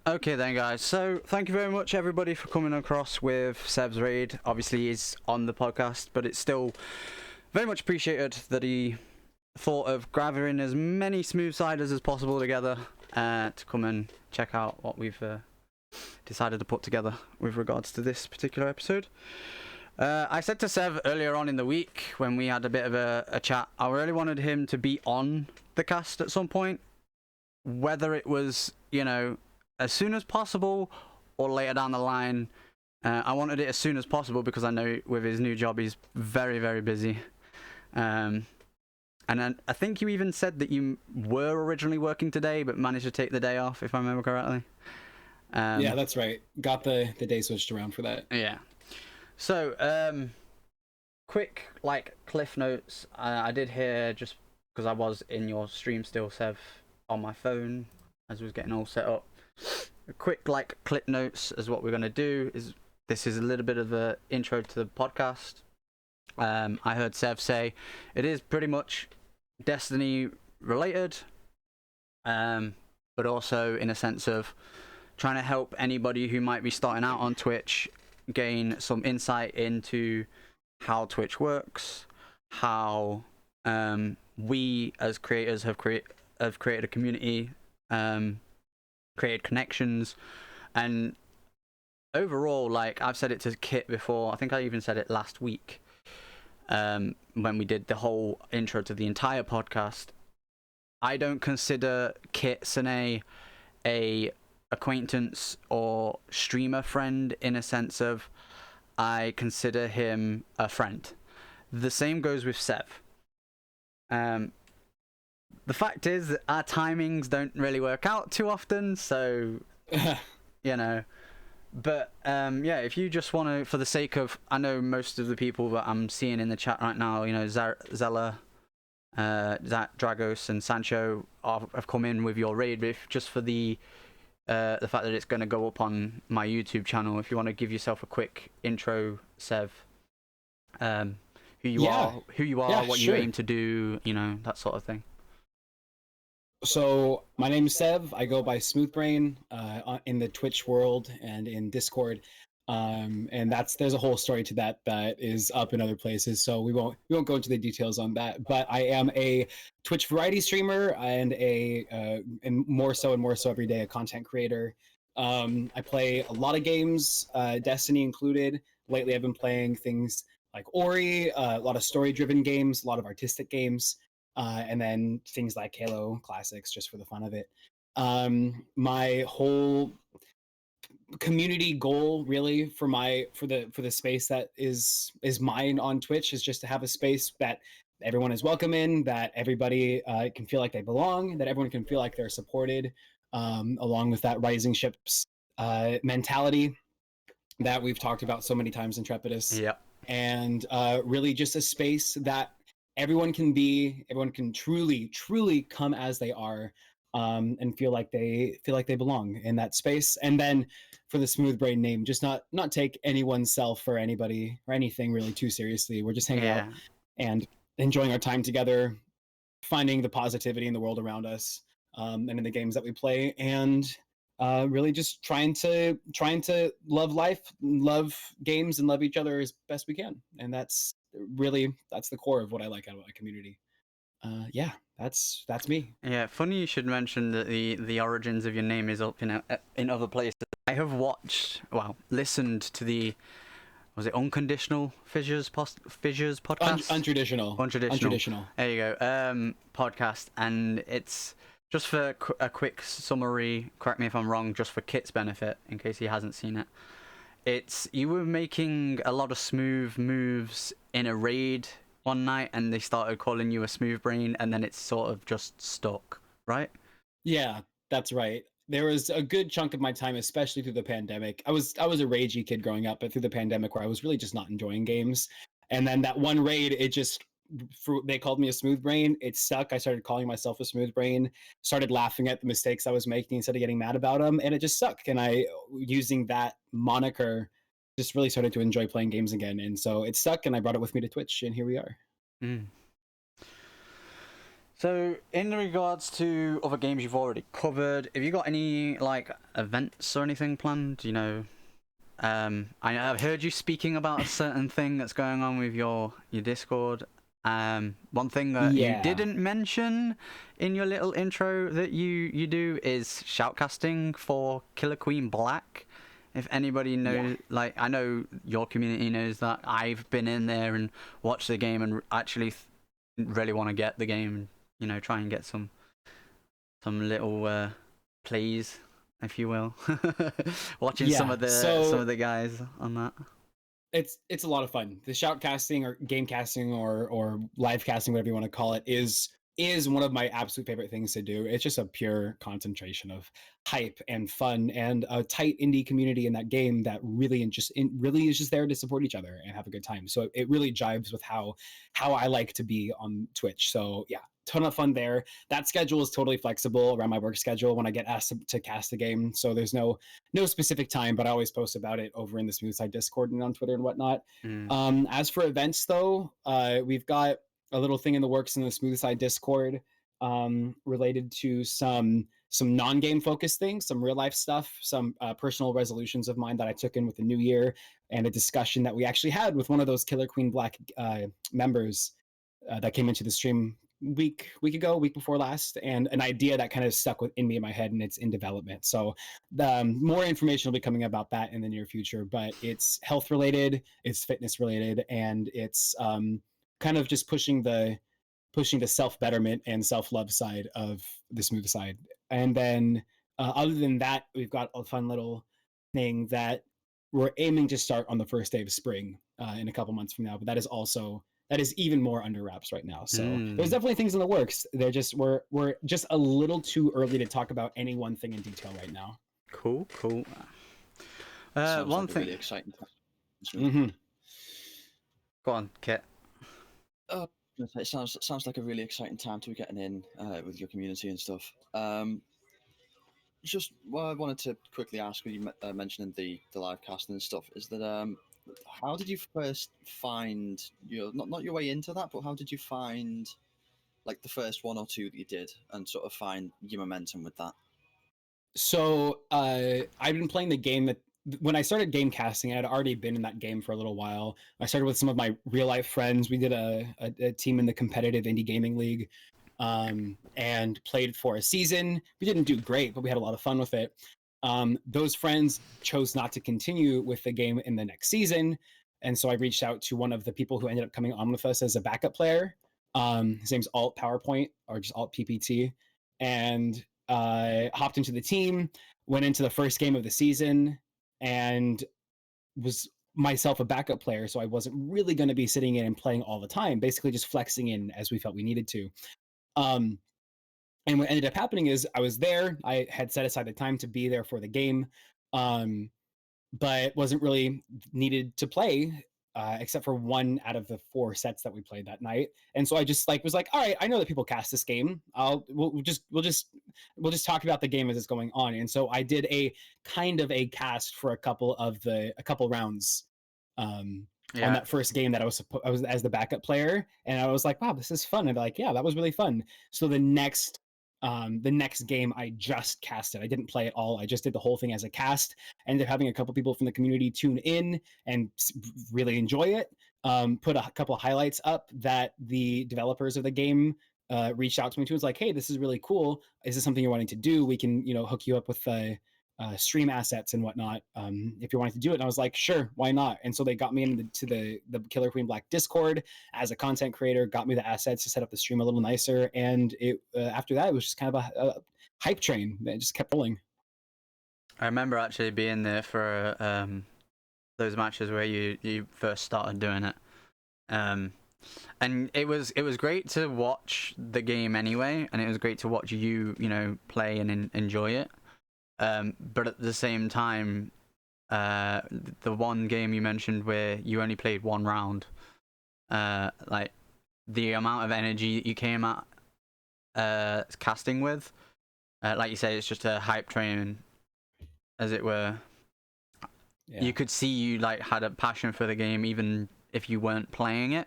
Okay then guys, so thank you very much everybody for coming across with Sev's raid. Obviously he's on the podcast, but it's still very much appreciated that he thought of gathering as many smooth siders as possible together to come and check out what we've decided to put together with regards to this particular episode. I said to Sev earlier on in the week when we had a bit of a chat, I really wanted him to be on the cast at some point, whether it was, you know, as soon as possible or later down the line. I wanted it as soon as possible because I know with his new job he's very, very busy. And then I think you even said that you were originally working today but managed to take the day off, if I remember correctly. Yeah, that's right. Got the day switched around for that. Yeah. So, quick, like, cliff notes. I did hear, just because I was in your stream still, Sev, on my phone, as I was getting all set up. A quick, like, clip notes as what we're going to do. This is a little bit of an intro to the podcast. I heard Sev say it is pretty much Destiny related, but also in a sense of trying to help anybody who might be starting out on Twitch gain some insight into how Twitch works, how we as creators have created a community, created connections, and overall, like I've said it to Kit before, I think I even said it last week when we did the whole intro to the entire podcast. I don't consider Kit Sine a acquaintance or streamer friend in a sense of I consider him a friend. The same goes with Sev. The fact is that our timings don't really work out too often, so you know. But yeah, if you just want to, for the sake of, I know most of the people that I'm seeing in the chat right now, you know, Zella, Dragos, and Sancho have come in with your raid. But if just for the fact that it's going to go up on my YouTube channel, if you want to give yourself a quick intro, Sev, who you are, what you aim to do, you know, that sort of thing. So my name is Sev. I go by SmoothBrain in the Twitch world and in Discord, and there's a whole story to that is up in other places. So we won't go into the details on that. But I am a Twitch variety streamer and and more so every day a content creator. I play a lot of games, Destiny included. Lately, I've been playing things like Ori, a lot of story-driven games, a lot of artistic games. And then things like Halo Classics, just for the fun of it. My whole community goal, really, for the space that is mine on Twitch, is just to have a space that everyone is welcome in, that everybody can feel like they belong, that everyone can feel like they're supported, along with that rising ships mentality that we've talked about so many times in Trepidus. Yeah. And really just a space that everyone can truly come as they are, and feel like they belong in that space. And then for the Smooth Brain name, just not take anyone's self or anybody or anything really too seriously. We're just hanging out and enjoying our time together, finding the positivity in the world around us, and in the games that we play, and really just trying to love life, love games, and love each other as best we can. And that's the core of what I like out of a community. Yeah, that's me. Yeah, funny you should mention that the origins of your name is up in other places. I have listened to the, was it Unconditional Fissures podcast? Untraditional. There you go. Podcast, and it's just for a quick summary. Correct me if I'm wrong. Just for Kit's benefit, in case he hasn't seen it. You were making a lot of smooth moves in a raid one night, and they started calling you a smooth brain, and then it's sort of just stuck, right? Yeah, that's right. There was a good chunk of my time, especially through the pandemic. I was a ragey kid growing up, but through the pandemic, where I was really just not enjoying games. And then that one raid, they called me a smooth brain. It stuck. I started calling myself a smooth brain, started laughing at the mistakes I was making instead of getting mad about them, and it just stuck. And using that moniker, just really started to enjoy playing games again. And so it stuck, and I brought it with me to Twitch, and here we are. So, in regards to other games you've already covered, have you got any like events or anything planned? You know, I've heard you speaking about a certain thing that's going on with your Discord. One thing that you didn't mention in your little intro that you do is shoutcasting for Killer Queen Black. if anybody knows, like, I know your community knows that I've been in there and watched the game and actually really want to get the game, you know, try and get some little plays, if you will. Watching some of the guys on that. It's a lot of fun. The shoutcasting or game casting or live casting, whatever you want to call it, is one of my absolute favorite things to do. It's just a pure concentration of hype and fun and a tight indie community in that game that really really is just there to support each other and have a good time. So it really jives with how I like to be on Twitch. So yeah, ton of fun there. That schedule is totally flexible around my work schedule when I get asked to cast a game. So there's no specific time, but I always post about it over in the Smooth Side Discord and on Twitter and whatnot. As for events though, we've got a little thing in the works in the Smooth Side Discord related to some non-game focused things, some real life stuff, some personal resolutions of mine that I took in with the new year, and a discussion that we actually had with one of those Killer Queen Black members that came into the stream week before last, and an idea that kind of stuck in me in my head, and it's in development. So more information will be coming about that in the near future, but it's health related, it's fitness related, and it's kind of just pushing the self-betterment and self-love side of the Smooth Side. And then other than that, we've got a fun little thing that we're aiming to start on the first day of spring in a couple months from now, but that is even more under wraps right now. So there's definitely things in the works. They're just we're just a little too early to talk about any one thing in detail right now. Cool. Sounds one like a thing. really exciting. Go on, Kit. It sounds like a really exciting time to be getting in with your community and stuff. Just what I wanted to quickly ask, when you mentioning the live casting and stuff, is that how did you first find not your way into that, but how did you find like the first one or two that you did and sort of find your momentum with that? So I've been playing the game that when I started game casting, I had already been in that game for a little while. I started with some of my real life friends. We did a team in the competitive indie gaming league and played for a season. We didn't do great, but we had a lot of fun with it. Those friends chose not to continue with the game in the next season. And so I reached out to one of the people who ended up coming on with us as a backup player. His name's Alt PowerPoint or just Alt PPT. And hopped into the team, went into the first game of the season, and was myself a backup player. So I wasn't really going to be sitting in and playing all the time, basically just flexing in as we felt we needed to. And what ended up happening is I was there. I had set aside the time to be there for the game, but wasn't really needed to play except for one out of the 4 sets that we played that night. And so I just was like, all right, I know that people cast this game. We'll just talk about the game as it's going on. And so I did a kind of a cast for a couple rounds on that first game that I was as the backup player, and I was like, wow, this is fun. And like, yeah, that was really fun. So the next game I just casted. I didn't play at all. I just did the whole thing as a cast. Ended up having a couple people from the community tune in and really enjoy it. Put a couple of highlights up that the developers of the game reached out to me to. It's like, hey, this is really cool. Is this something you're wanting to do? We can, hook you up with stream assets and whatnot if you're wanting to do it. And I was like, sure, why not? And so they got me into the Killer Queen Black Discord as a content creator, got me the assets to set up the stream a little nicer. And it after that, it was just kind of a hype train that just kept rolling. I remember actually being there for those matches where you first started doing it. And it was great to watch the game anyway, and it was great to watch you play and enjoy it. But at the same time, the one game you mentioned where you only played one round, like the amount of energy you came at casting with, like you say, it's just a hype train, as it were. Yeah. You could see you had a passion for the game even if you weren't playing it.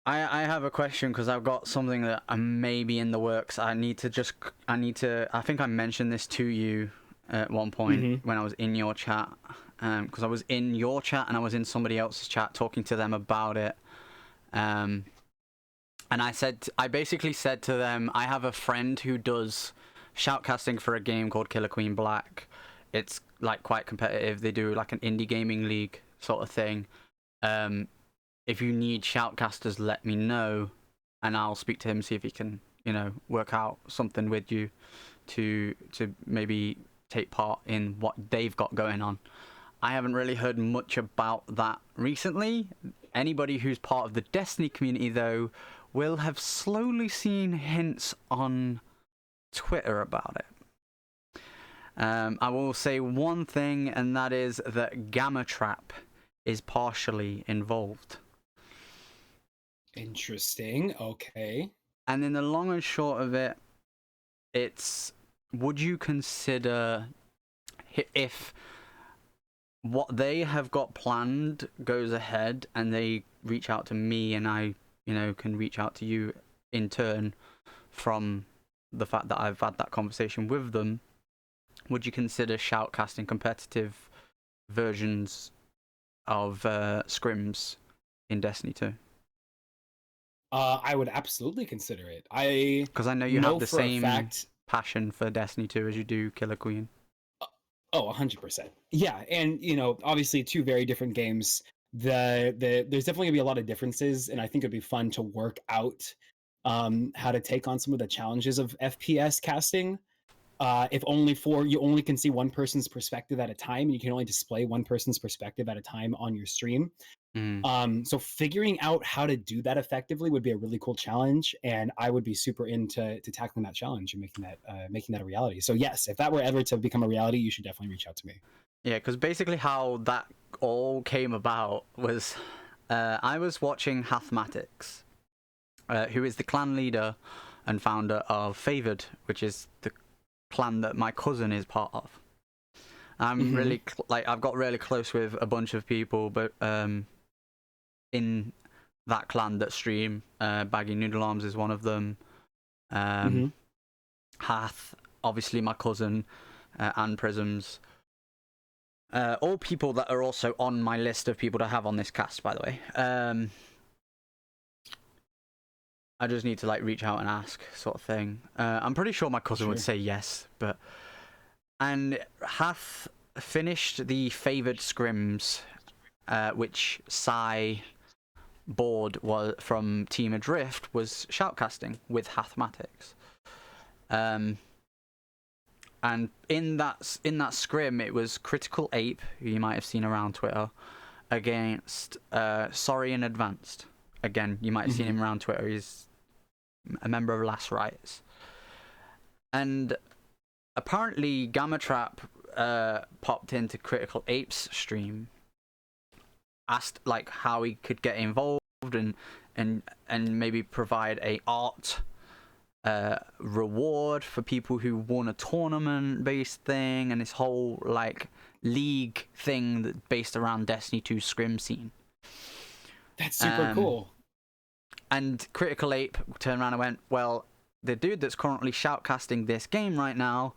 I have a question because I've got something that may be in the works. I think I mentioned this to you at one point when I was in your chat, because I was in your chat and I was in somebody else's chat talking to them about it. And I basically said to them, I have a friend who does shoutcasting for a game called Killer Queen Black. It's like quite competitive. They do like an indie gaming league sort of thing. If you need shoutcasters, let me know, and I'll speak to him, see if he can, work out something with you to maybe take part in what they've got going on. I haven't really heard much about that recently. Anybody who's part of the Destiny community, though, will have slowly seen hints on Twitter about it. I will say one thing, and that is that Gamma Trap is partially involved. Interesting. Okay. And in the long and short of it, it's, would you consider, if what they have got planned goes ahead and they reach out to me and I, can reach out to you in turn from the fact that I've had that conversation with them, would you consider shoutcasting competitive versions of scrims in Destiny 2? I would absolutely consider it. Because I know you have the for a same fact, passion for Destiny 2 as you do Killer Queen. Oh, 100%. Yeah, and obviously two very different games. There's definitely gonna be a lot of differences, and I think it'd be fun to work out how to take on some of the challenges of FPS casting. If only you only can see one person's perspective at a time, and you can only display one person's perspective at a time on your stream. So figuring out how to do that effectively would be a really cool challenge, and I would be super into tackling that challenge and making that a reality. So yes, if that were ever to become a reality, you should definitely reach out to me. Yeah, because basically how that all came about was I was watching Hathmatics, who is the clan leader and founder of Favored, which is the clan that my cousin is part of. I'm really I've got really close with a bunch of people, but in that clan that stream, Baggy Noodle Arms is one of them. Hath, obviously my cousin, and Prisms. All people that are also on my list of people to have on this cast, by the way. I just need to reach out and ask, sort of thing. I'm pretty sure my cousin would say yes, but... And Hath finished the favoured scrims, which Psy board was from Team Adrift was shoutcasting with Hathmatics. And in that scrim, it was Critical Ape, who you might have seen around Twitter, against Sorry in Advanced. Again, you might have seen him around Twitter. He's a member of Last Rights. And apparently, Gamma Trap popped into Critical Ape's stream, asked how he could get involved and maybe provide a art reward for people who won a tournament based thing, and this whole league thing that based around Destiny 2 scrim scene. That's super cool. And Critical Ape turned around and went, well, the dude that's currently shoutcasting this game right now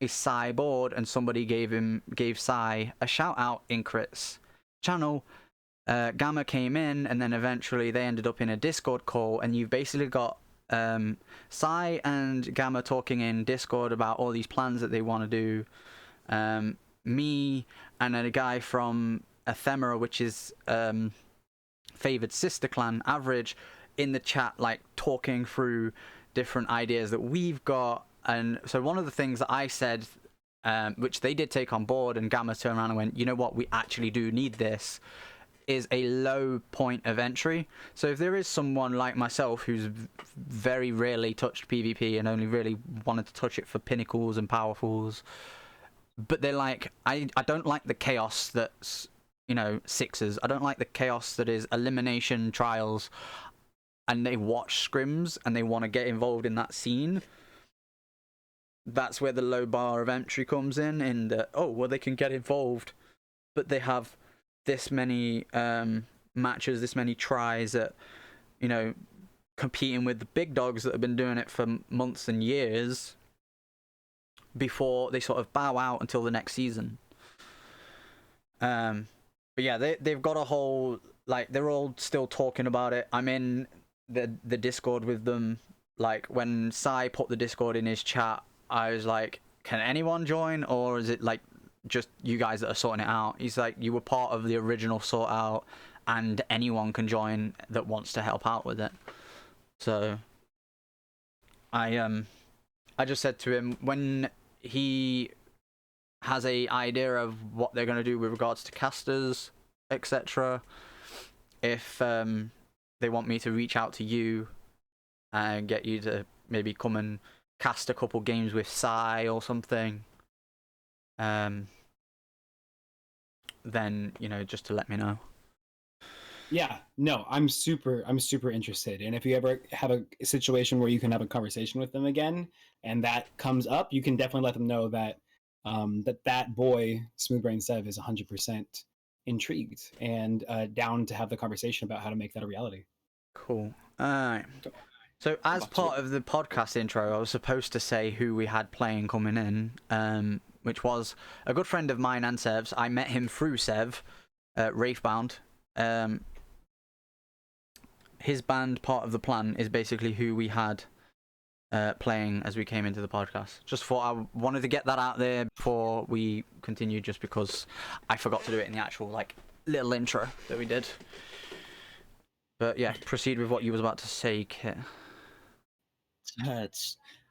is Psy Board, and somebody gave Psy a shout out in Crit's channel. Gamma came in, and then eventually they ended up in a Discord call, and you've basically got Psy and Gamma talking in Discord about all these plans that they want to do. Me and a guy from Ephemera, which is favoured sister clan, Average, in the chat, talking through different ideas that we've got. And so one of the things that I said, which they did take on board, and Gamma turned around and went, you know what, we actually do need this, is a low point of entry. So if there is someone like myself who's very rarely touched PvP and only really wanted to touch it for pinnacles and powerfuls, but they're I don't like the chaos that's, sixes. I don't like the chaos that is elimination trials, and they watch scrims and they want to get involved in that scene. That's where the low bar of entry comes in that, they can get involved, but they have this many matches, this many tries at, competing with the big dogs that have been doing it for months and years before they sort of bow out until the next season. But yeah, they've got a whole, they're all still talking about it. I'm in the Discord with them. When Psy put the Discord in his chat, I was like, can anyone join, or is it like just you guys that are sorting it out? He's like, you were part of the original sort out, and anyone can join that wants to help out with it. So I just said to him, when he has a idea of what they're going to do with regards to casters, etc., if they want me to reach out to you and get you to maybe come and cast a couple games with Sai or something, then, you know, just to let me know. Yeah, no, I'm super interested. And if you ever have a situation where you can have a conversation with them again and that comes up, you can definitely let them know that that boy SmoothbrainSev is 100% intrigued and down to have the conversation about how to make that a reality. Cool. Alright. So as part of the podcast intro, I was supposed to say who we had playing coming in, which was a good friend of mine and Sev's. I met him through Sev, Wraithbound. His band, Part of the Plan, is basically who we had playing as we came into the podcast. Just thought I wanted to get that out there before we continue, just because I forgot to do it in the actual like little intro that we did. But yeah, proceed with what you was about to say, Kit.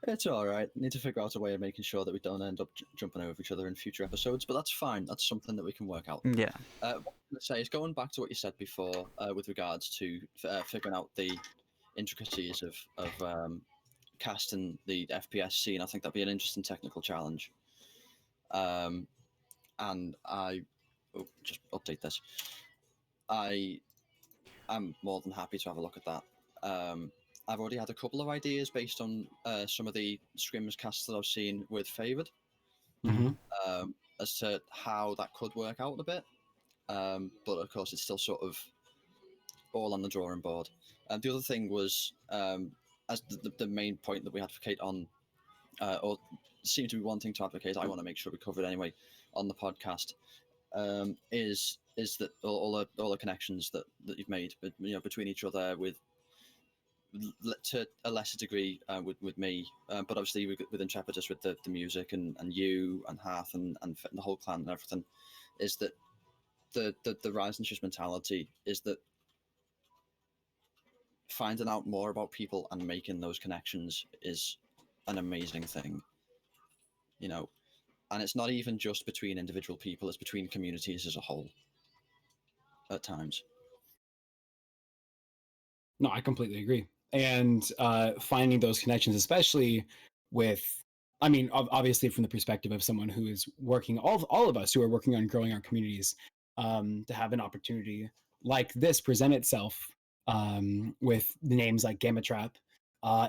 It's all right. Need to figure out a way of making sure that we don't end up jumping over each other in future episodes, but that's fine. That's something that we can work out. Yeah. What I'm going to say is, going back to what you said before with regards to figuring out the intricacies of casting the FPS scene, I think that'd be an interesting technical challenge. And just update this. I am more than happy to have a look at that. I've already had a couple of ideas based on some of the scrims casts that I've seen with Favoured, as to how that could work out a bit. But of course, it's still sort of all on the drawing board. The other thing was, as the main point that we advocate on, or seem to be wanting to advocate, I want to make sure we cover it anyway on the podcast, is that all the connections that you've made, between each other, with to a lesser degree with me, but obviously with Intrepidus, with the music and you and Hearth and the whole clan and everything, is that the Rise and Shush mentality is that finding out more about people and making those connections is an amazing thing, and it's not even just between individual people, it's between communities as a whole at times. No, I completely agree. And finding those connections, especially with, I mean, obviously from the perspective of someone who is working, all of us who are working on growing our communities, to have an opportunity like this present itself with names like Gamma Trap,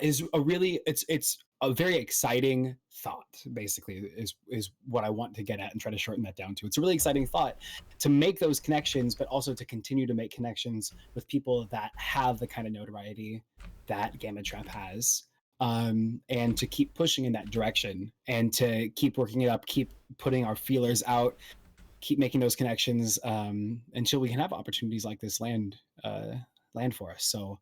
is a really, it's a very exciting thought, basically, is what I want to get at and try to shorten that down to. It's a really exciting thought to make those connections, but also to continue to make connections with people that have the kind of notoriety that Gamma Trap has, and to keep pushing in that direction and to keep working it up, keep putting our feelers out, keep making those connections until we can have opportunities like this land for us. So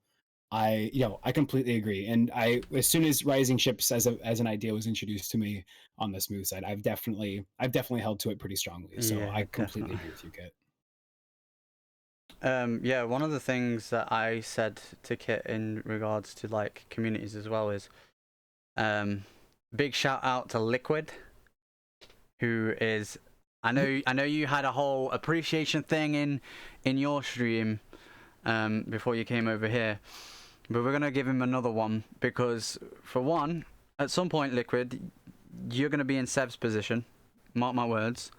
I completely agree. And as soon as Rising Ships as an idea was introduced to me on the Smooth side, I've definitely held to it pretty strongly. So Yeah, I completely agree with you, Kit. Yeah, one of the things that I said to Kit in regards to like communities as well is, big shout out to Liquid, who is, I know you had a whole appreciation thing in your stream before you came over here, but we're gonna give him another one because, for one, at some point, Liquid, you're gonna be in Sev's position. Mark my words.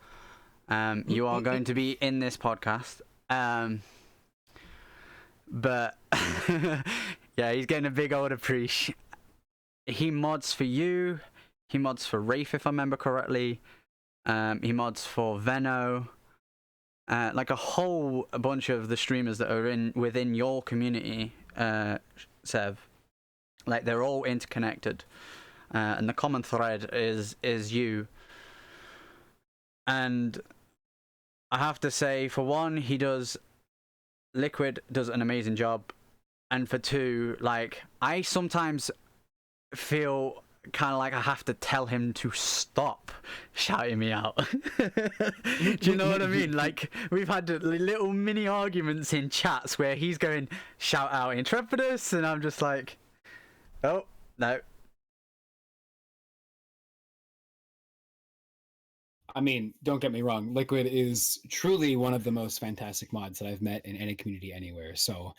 You are going to be in this podcast. But yeah, he's getting a big old appreciation. He mods for you. He mods for Wraith, if I remember correctly. He mods for Veno. Like a whole bunch of the streamers that are within your community, Sev. Like, they're all interconnected, and the common thread is you. And I have to say, for one, Liquid does an amazing job, and for two, like, I sometimes feel kind of like I have to tell him to stop shouting me out. Do you know what I mean? Like, we've had little mini arguments in chats where he's going, shout out Intrepidus, and I'm just like, oh, no. I mean, don't get me wrong. Liquid is truly one of the most fantastic mods that I've met in any community anywhere. So,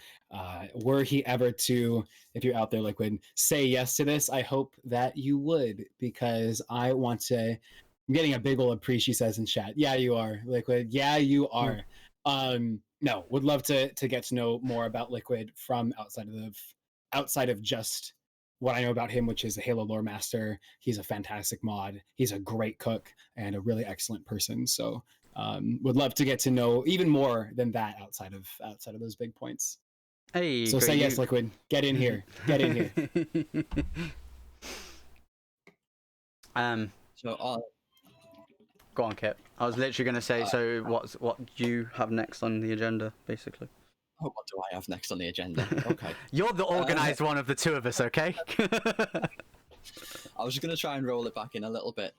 were he ever to, if you're out there, Liquid, say yes to this, I hope that you would, because I want to. I'm getting a big ol' appreciation, she says in chat. Yeah, you are, Liquid. Yeah, you are. No, would love to get to know more about Liquid from outside of just what I know about him, which is a Halo lore master. He's a fantastic mod. He's a great cook and a really excellent person. So would love to get to know even more than that outside of those big points. Hey, so say yes, Liquid. Get in here. Get in here. So, go on, Kip. I was literally going to say, so what do you have next on the agenda, basically? oh, what do I have next on the agenda? Okay. You're the organized one of the two of us, okay? I was just going to try and roll it back in a little bit.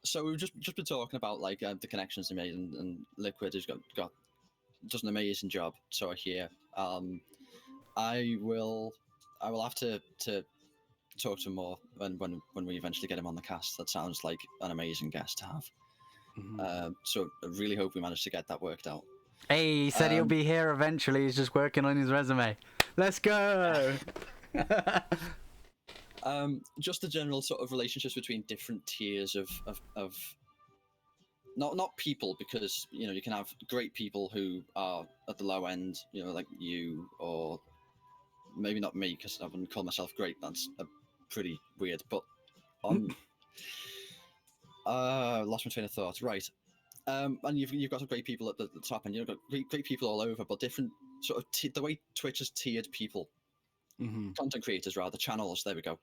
So we've just been talking about like the connections they made, and Liquid has does an amazing job. So I hear. I will have to talk to him more when we eventually get him on the cast. That sounds like an amazing guest to have. Mm-hmm. So I really hope we manage to get that worked out. Hey, he said he'll be here eventually. He's just working on his resume. Let's go. Just the general sort of relationships between different tiers of not people, because you can have great people who are at the low end, like you, or maybe not me, because I wouldn't call myself great. That's pretty weird. But lost my train of thought. Right. And you've got some great people at the top, and you've got great people all over, but different sort of the way Twitch has tiered people, content creators rather, channels. There we go.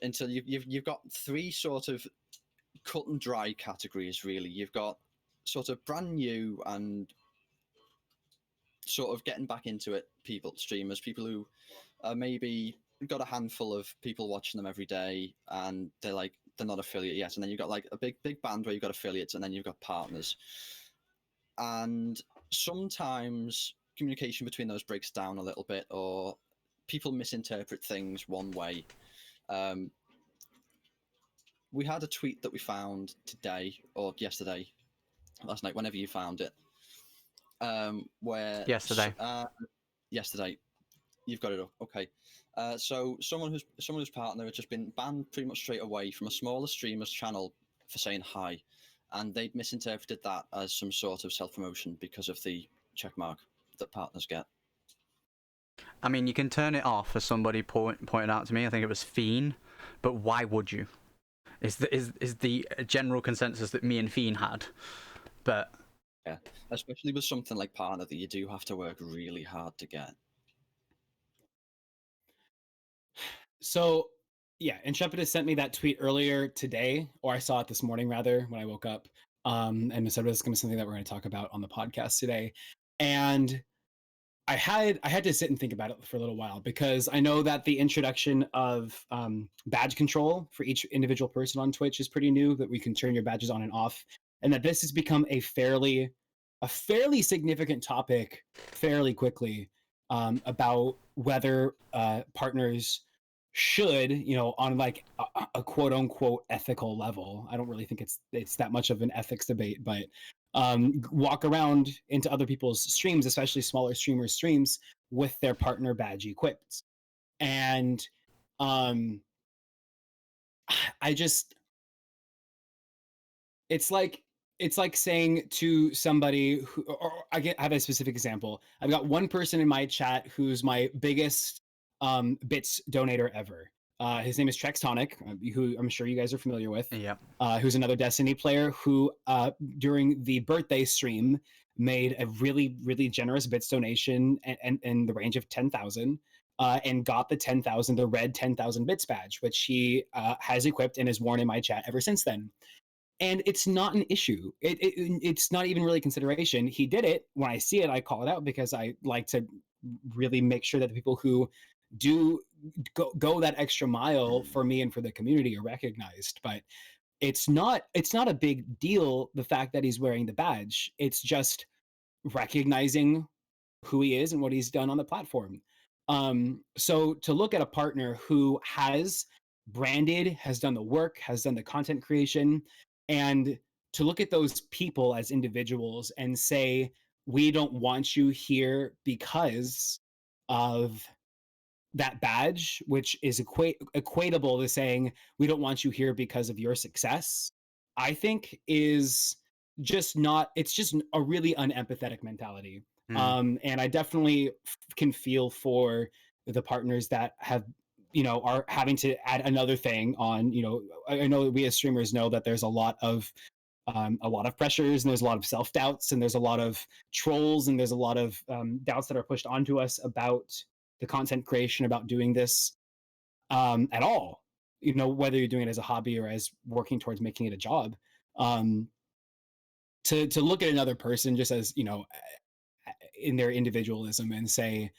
Until you've got three sort of cut and dry categories, really. You've got sort of brand new and sort of getting back into it streamers, people who maybe got a handful of people watching them every day, and they're not affiliate yet. And then you've got like a big band where you've got affiliates, and then you've got partners. And sometimes communication between those breaks down a little bit, or people misinterpret things one way. We had a tweet that we found today or yesterday, last night, whenever you found it, where yesterday, you've got it up. Okay. So someone whose partner had just been banned pretty much straight away from a smaller streamer's channel for saying hi, and they'd misinterpreted that as some sort of self-promotion because of the checkmark that partners get. I mean, you can turn it off, as somebody pointed out to me. I think it was Fiend, but why would you? Is the general consensus that me and Fiend had, but yeah, especially with something like partner that you do have to work really hard to get. So, yeah, Intrepidus sent me that tweet earlier today, or I saw it this morning, rather, when I woke up. And so this is going to be something that we're going to talk about on the podcast today. And I had to sit and think about it for a little while, because I know that the introduction of badge control for each individual person on Twitch is pretty new, that we can turn your badges on and off, and that this has become a fairly significant topic fairly quickly, about whether partners should, on like a quote unquote ethical level. I don't really think it's that much of an ethics debate, but walk around into other people's streams, especially smaller streamers' streams, with their partner badge equipped. And it's like saying to somebody who, or I have a specific example. I've got one person in my chat who's my biggest bits donator ever. His name is Trextonic, who I'm sure you guys are familiar with. Yeah. Who's another Destiny player who, during the birthday stream, made a really, really generous bits donation and in the range of 10,000, and got the red 10,000 bits badge, which he has equipped and has worn in my chat ever since then. And it's not an issue. It's not even really consideration. He did it. When I see it, I call it out, because I like to really make sure that the people who go that extra mile for me and for the community are recognized. But it's not a big deal, the fact that he's wearing the badge. It's just recognizing who he is and what he's done on the platform. So to look at a partner who has branded, has done the work, has done the content creation, and to look at those people as individuals and say, we don't want you here because of that badge, which is equatable to saying we don't want you here because of your success, I think is just not. It's just a really unempathetic mentality. Mm. And I definitely can feel for the partners that have, are having to add another thing on. I know that we as streamers know that there's a lot of pressures, and there's a lot of self doubts, and there's a lot of trolls, and there's a lot of doubts that are pushed onto us about the content creation, about doing this at all. Whether you're doing it as a hobby or as working towards making it a job. To look at another person just as in their individualism and say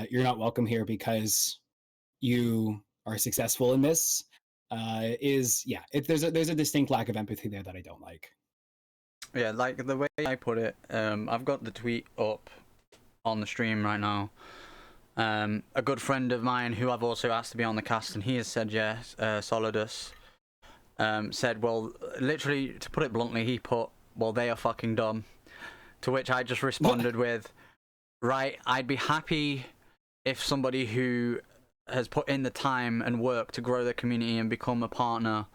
you're not welcome here because you are successful in this there's a distinct lack of empathy there that I don't like. Yeah, like the way I put it, I've got the tweet up on the stream right now. A good friend of mine who I've also asked to be on the cast, and he has said yes, Solidus, said, well, literally, to put it bluntly, he put, well, they are fucking dumb. To which I just responded with, right, I'd be happy if somebody who has put in the time and work to grow their community and become a partner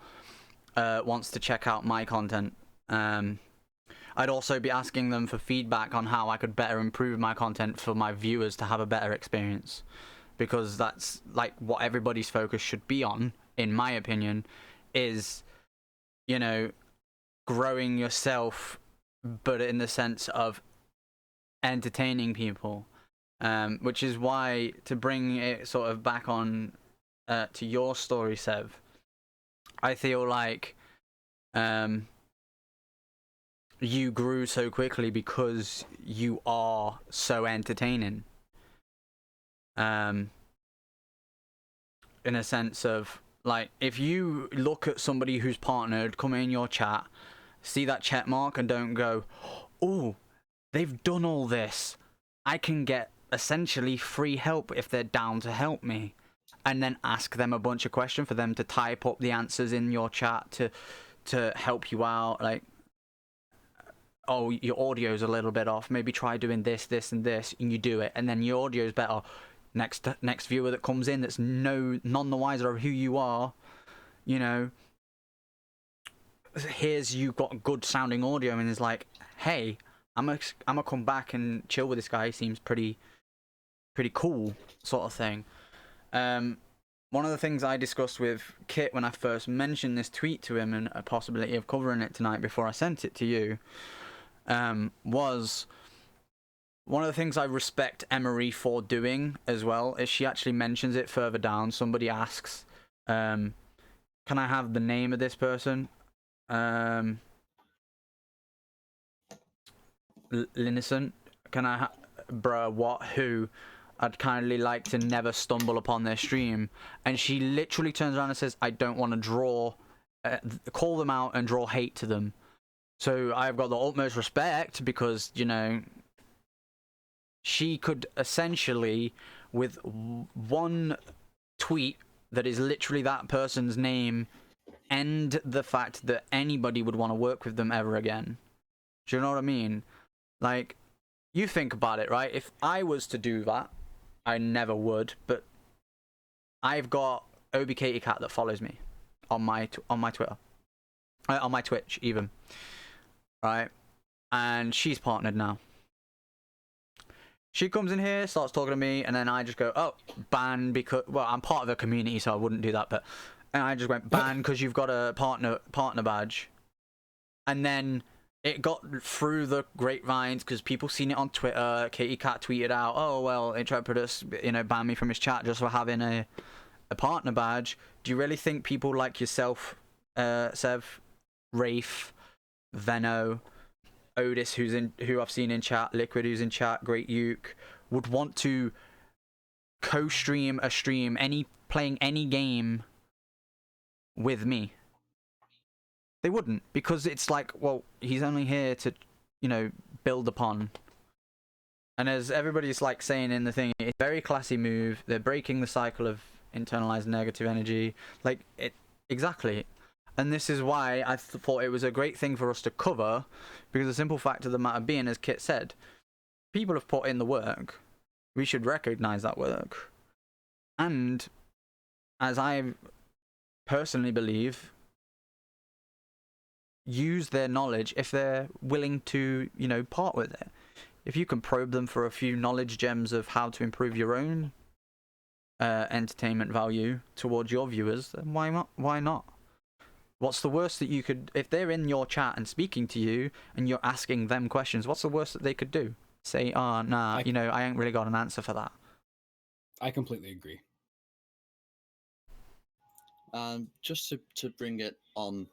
wants to check out my content. I'd also be asking them for feedback on how I could better improve my content for my viewers to have a better experience, because that's like what everybody's focus should be on, in my opinion, is, growing yourself, but in the sense of entertaining people, which is why, to bring it sort of back on to your story, Sev, I feel like you grew so quickly because you are so entertaining. In a sense of, like, if you look at somebody who's partnered, come in your chat, see that check mark, and don't go, oh, they've done all this, I can get essentially free help if they're down to help me, and then ask them a bunch of questions for them to type up the answers in your chat to help you out, like, oh, your audio's a little bit off, maybe try doing this, this, and this, and you do it, and then your audio's better. Next viewer that comes in that's none the wiser of who you are, here's you got good sounding audio and is like, hey, I'm gonna come back and chill with this guy, he seems pretty cool, sort of thing. One of the things I discussed with Kit when I first mentioned this tweet to him and a possibility of covering it tonight before I sent it to you, was one of the things I respect Emery for doing as well is she actually mentions it further down. Somebody asks, can I have the name of this person? Linison, can I bruh, what, who? I'd kindly like to never stumble upon their stream. And she literally turns around and says, I don't want to call them out and draw hate to them. So I've got the utmost respect because, she could essentially, with one tweet that is literally that person's name, end the fact that anybody would want to work with them ever again. Do you know what I mean? Like, you think about it, right? If I was to do that, I never would, but I've got Obi Katie Cat that follows me on my Twitter, on my Twitch even, right? And she's partnered now. She comes in here, starts talking to me, and then I just go, oh, ban, because, well, I'm part of a community, so I wouldn't do that, but, and I just went, ban, because you've got a partner badge. And then it got through the grapevines, because people seen it on Twitter. Katie Cat tweeted out, oh, well, Intrepidus, banned me from his chat just for having a partner badge. Do you really think people like yourself, Sev, Rafe, Veno, Otis, who I've seen in chat, Liquid, who's in chat, Great Uke, would want to co-stream a stream, playing any game with me. They wouldn't, because it's like, well, he's only here to, build upon. And as everybody's like saying in the thing, it's a very classy move. They're breaking the cycle of internalized negative energy. Like, it exactly. And this is why I thought it was a great thing for us to cover, because the simple fact of the matter being, as Kit said, people have put in the work. We should recognize that work. And as I personally believe, use their knowledge if they're willing to, part with it. If you can probe them for a few knowledge gems of how to improve your own entertainment value towards your viewers, then why not? Why not? What's the worst that you could, if they're in your chat and speaking to you and you're asking them questions, what's the worst that they could do? Say, nah, I ain't really got an answer for that. I completely agree. Just to bring it on,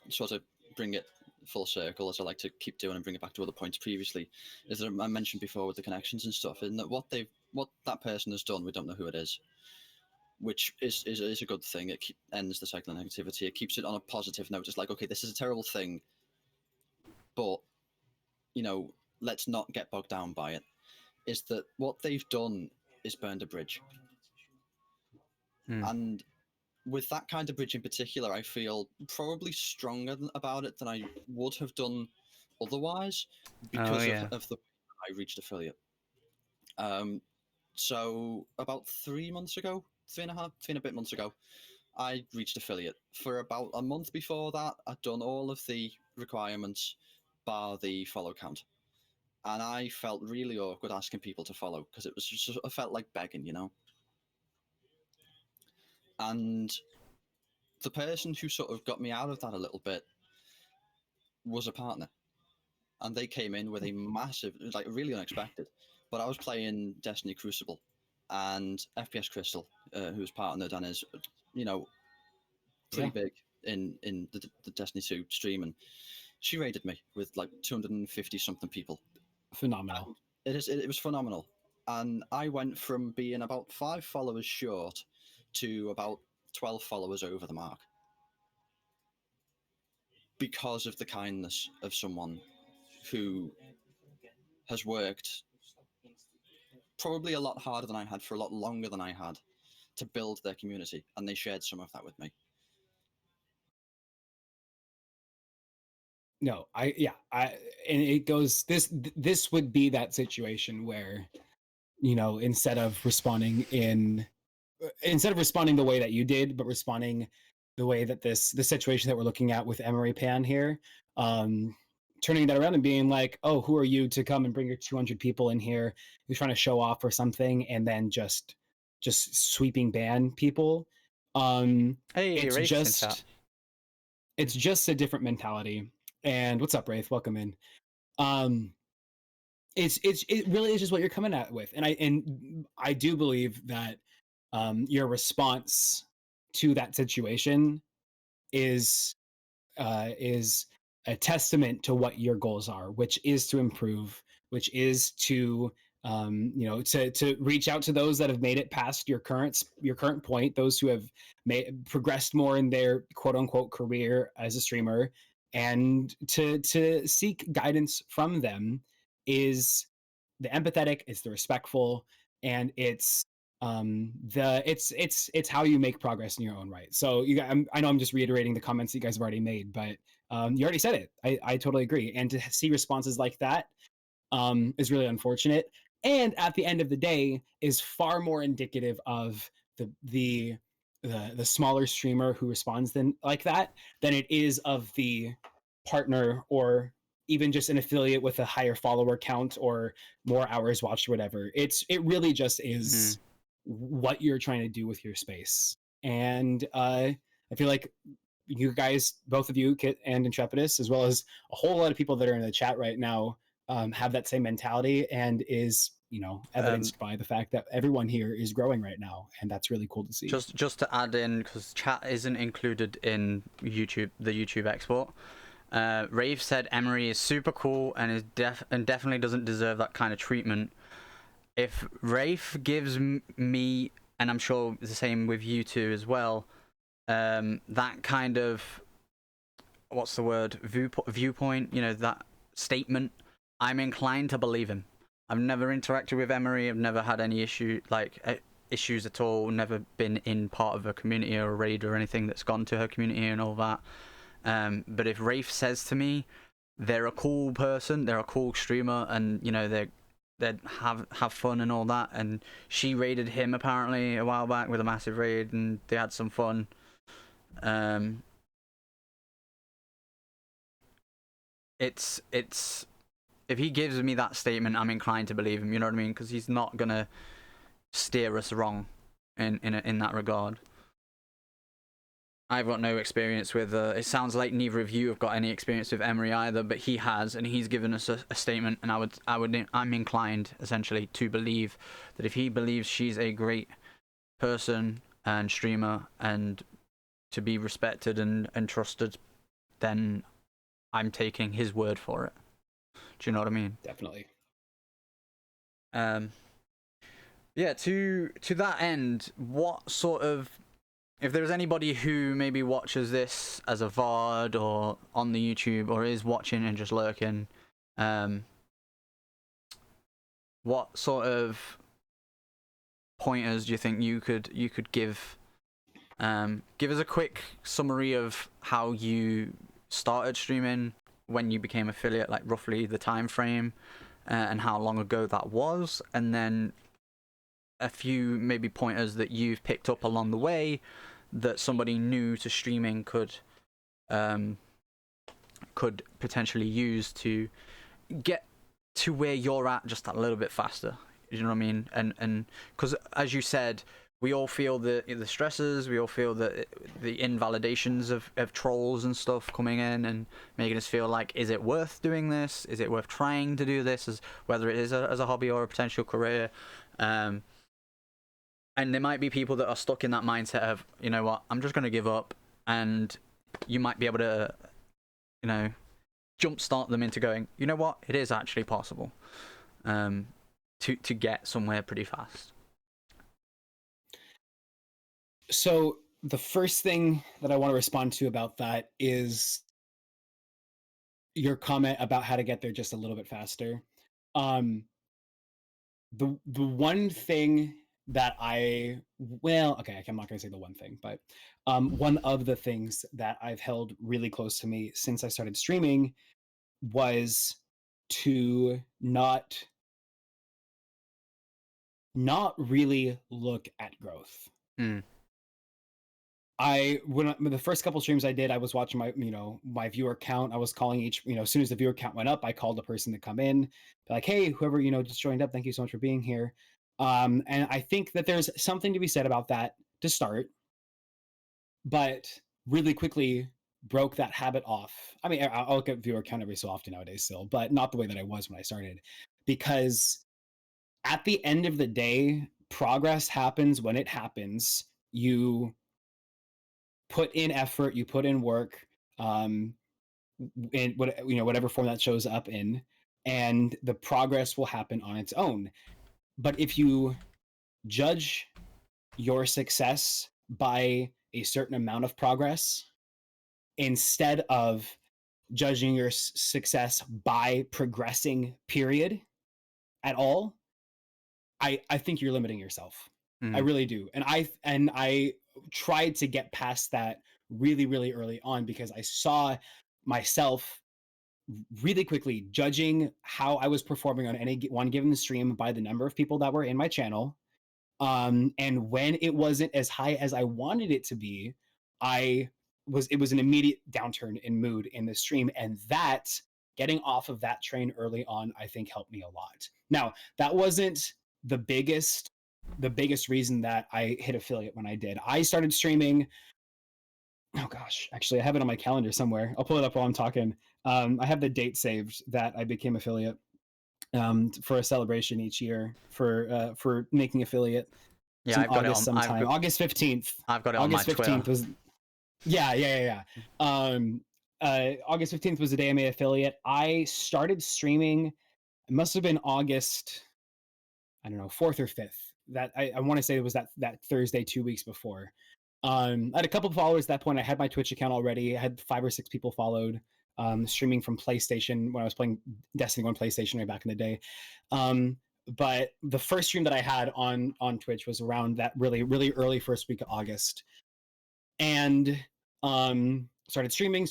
sort of bring it full circle, as I like to keep doing, and bring it back to other points previously, is that I mentioned before with the connections and stuff, and that what that person has done, we don't know who it is, which is a good thing. It ends the cycle of negativity. It keeps it on a positive note. It's like, okay, this is a terrible thing, but let's not get bogged down by it. Is that what they've done is burned a bridge. And with that kind of bridge in particular, I feel probably stronger about it than I would have done otherwise, because of the I reached affiliate. So about 3 months ago, 3 and a bit months ago, I reached affiliate. For about a month before that, I'd done all of the requirements bar the follow count. And I felt really awkward asking people to follow, because it was just, I felt like begging, And the person who sort of got me out of that a little bit was a partner. And they came in with a massive, like really unexpected. But I was playing Destiny Crucible, and FPS Crystal, who's partnered and is, pretty big in the Destiny 2 stream, and she raided me with like 250 something people. Phenomenal. It was phenomenal. And I went from being about 5 followers short to about 12 followers over the mark, because of the kindness of someone who has worked probably a lot harder than I had for a lot longer than I had to build their community, and they shared some of that with me. No, and it goes, this would be that situation where, instead of responding the way that you did, but responding the way that the situation that we're looking at with Emery Pan here, turning that around and being like, oh, who are you to come and bring your 200 people in here? You're trying to show off or something, and then just sweeping ban people. Hey, it's just a different mentality. And what's up, Wraith? Welcome in. It really is just what you're coming at with, and I do believe that your response to that situation is a testament to what your goals are, which is to improve, which is to to reach out to those that have made it past your current point, those who have progressed more in their quote unquote career as a streamer, and to seek guidance from them. Is the empathetic, it's the respectful, and it's it's how you make progress in your own right. So I know I'm just reiterating the comments that you guys have already made, but you already said it. I totally agree. And to see responses like that is really unfortunate, and at the end of the day is far more indicative of the smaller streamer who responds like that than it is of the partner, or even just an affiliate with a higher follower count or more hours watched or whatever. It really just is what you're trying to do with your space. And I feel like you guys, both of you, Kit and Intrepidus, as well as a whole lot of people that are in the chat right now, have that same mentality, and is evidenced by the fact that everyone here is growing right now, and that's really cool to see. Just to add in, because chat isn't included in the YouTube export. Rave said Emery is super cool and is definitely doesn't deserve that kind of treatment. if Rafe gives me, and I'm sure it's the same with you two as well, that kind of, what's the word, viewpoint, you know, that statement, I'm inclined to believe him. I've never interacted with Emery. I've never had any issues at all. Never been in part of a community or a raid or anything that's gone to her community and all that. But if Rafe says to me, they're a cool person, they're a cool streamer, and you know they have fun and all that, and she raided him apparently a while back with a massive raid, and they had some fun. It's if he gives me that statement, I'm inclined to believe him. You know what I mean? Because he's not gonna steer us wrong in that regard. I've got no experience with. It sounds like neither of you have got any experience with Emery either, but he has, and he's given us a statement, and I'm inclined essentially to believe that if he believes she's a great person and streamer and to be respected and trusted, then I'm taking his word for it. Do you know what I mean? Definitely. Yeah. To that end, what sort of, if there's anybody who maybe watches this as a VOD or on the YouTube or is watching and just lurking, what sort of pointers do you think you could give? Give us a quick summary of how you started streaming, when you became affiliate, like roughly the time frame, and how long ago that was, and then a few maybe pointers that you've picked up along the way that somebody new to streaming could potentially use to get to where you're at just a little bit faster. You know what I mean? And because as you said, we all feel the stresses, we all feel the invalidations of trolls and stuff coming in and making us feel like, is it worth doing this? Is it worth trying to do this, as whether it is as a hobby or a potential career? And there might be people that are stuck in that mindset of, you know what, I'm just going to give up, and you might be able to, you know, jumpstart them into going, you know what, it is actually possible to get somewhere pretty fast. So the first thing that I want to respond to about that is your comment about how to get there just a little bit faster. The one thing that I'm not going to say the one thing, but one of the things that I've held really close to me since I started streaming was to not really look at growth. When the first couple streams I did, I was watching my viewer count. I was calling each, as soon as the viewer count went up, I called the person to come in, like, hey, whoever, just joined up, thank you so much for being here. And I think that there's something to be said about that to start, but really quickly broke that habit off. I mean, I'll look at viewer count every so often nowadays still, but not the way that I was when I started, because at the end of the day, progress happens when it happens. You put in effort, you put in work, in whatever form that shows up in, and the progress will happen on its own. But if you judge your success by a certain amount of progress instead of judging your success by progressing, period, at all, I think you're limiting yourself. I really do. And I tried to get past that really, really early on, because I saw myself really quickly judging how I was performing on any one given stream by the number of people that were in my channel. And when it wasn't as high as I wanted it to be, it was an immediate downturn in mood in the stream. And that, getting off of that train early on, I think helped me a lot. Now, that wasn't the biggest reason that I hit affiliate when I did. I started streaming. Oh gosh, actually, I have it on my calendar somewhere. I'll pull it up while I'm talking. I have the date saved that I became affiliate for a celebration each year for making affiliate. Yeah, I've got August it on sometime. August 15th. I've got it August on my 15th Twitter. was. Yeah. August 15th was the day I made affiliate. I started streaming. It must have been August. I don't know, 4th or 5th. That I want to say it was that Thursday 2 weeks before. I had a couple of followers at that point. I had my Twitch account already. I had 5 or 6 people followed, streaming from PlayStation when I was playing Destiny 1 PlayStation way back in the day. But the first stream that I had on Twitch was around that really, really early first week of August. And started streaming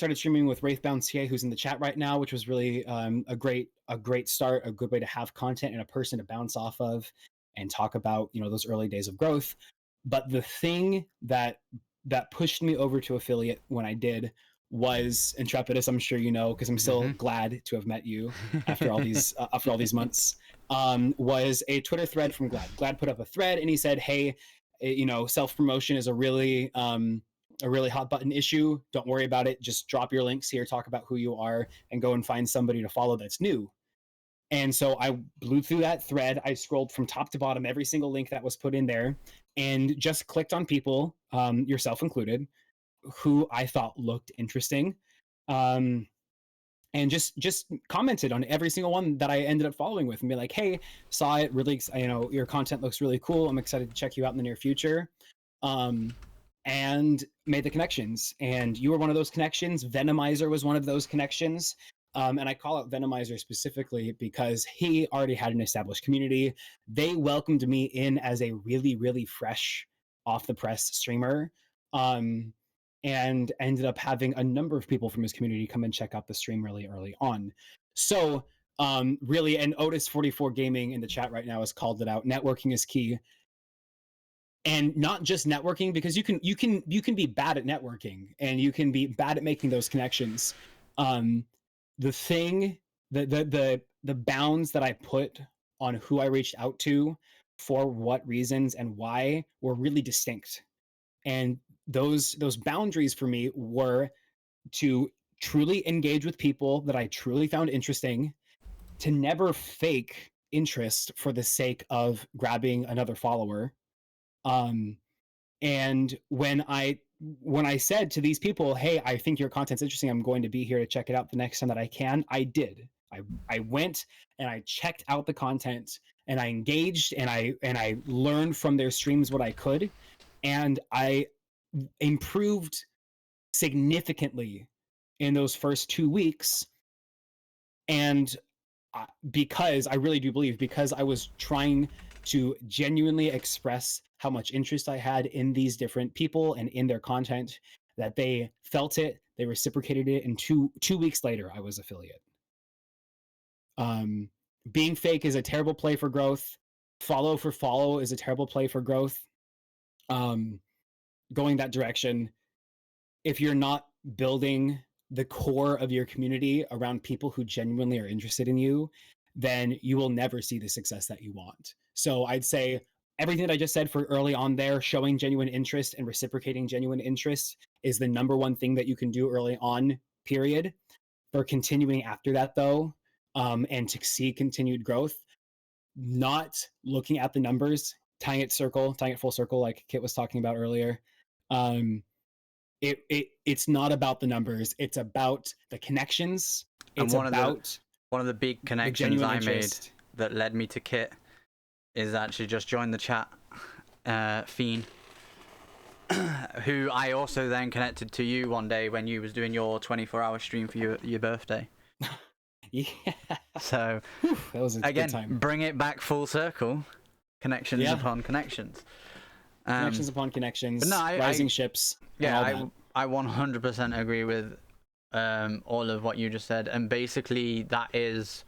with Wraithbound CA, who's in the chat right now, which was really a great start, a good way to have content and a person to bounce off of and talk about, you know, those early days of growth. But the thing that pushed me over to affiliate when I did was Intrepidus. I'm sure you know, because I'm still glad to have met you after all these months. Was a Twitter thread from Glad. Glad put up a thread and he said, "Hey, you know, self-promotion is a really hot button issue. Don't worry about it. Just drop your links here, talk about who you are, and go and find somebody to follow that's new." And so I blew through that thread. I scrolled from top to bottom, every single link that was put in there, and just clicked on people, yourself included, who I thought looked interesting, and just commented on every single one that I ended up following with, and be like, "Hey, saw it. Really, you know, your content looks really cool. I'm excited to check you out in the near future." And made the connections. And you were one of those connections. Venomizer was one of those connections. And I call out Venomizer specifically because he already had an established community. They welcomed me in as a really, really fresh, off the press streamer, and ended up having a number of people from his community come and check out the stream really early on. So really, and Otis44 Gaming in the chat right now has called it out. Networking is key. And not just networking, because you can be bad at networking and you can be bad at making those connections. The thing, the bounds that I put on who I reached out to, for what reasons and why, were really distinct. And those boundaries for me were to truly engage with people that I truly found interesting, to never fake interest for the sake of grabbing another follower. And when I said to these people, "Hey, I think your content's interesting. I'm going to be here to check it out the next time that I can," I did. I went and I checked out the content and I engaged and I learned from their streams what I could, and I improved significantly in those first 2 weeks. And because I really do believe, because I was trying to genuinely express how much interest I had in these different people and in their content, that they felt it, they reciprocated it, and two weeks later, I was affiliate. Being fake is a terrible play for growth. Follow for follow is a terrible play for growth. Going that direction, if you're not building the core of your community around people who genuinely are interested in you, then you will never see the success that you want. So I'd say everything that I just said for early on there, showing genuine interest and reciprocating genuine interest, is the number one thing that you can do early on, period. For continuing after that, though, and to see continued growth, not looking at the numbers, tying it full circle, like Kit was talking about earlier. It's not about the numbers. It's about the connections. It's about one of the big connections I made that led me to Kit is actually just join the chat, Fiend, who I also then connected to you one day when you was doing your 24-hour stream for your birthday. Yeah. So that was a again, good time. Bring it back full circle. Connections upon connections. Connections upon connections. No, rising ships. Yeah, I 100% agree with all of what you just said, and basically that is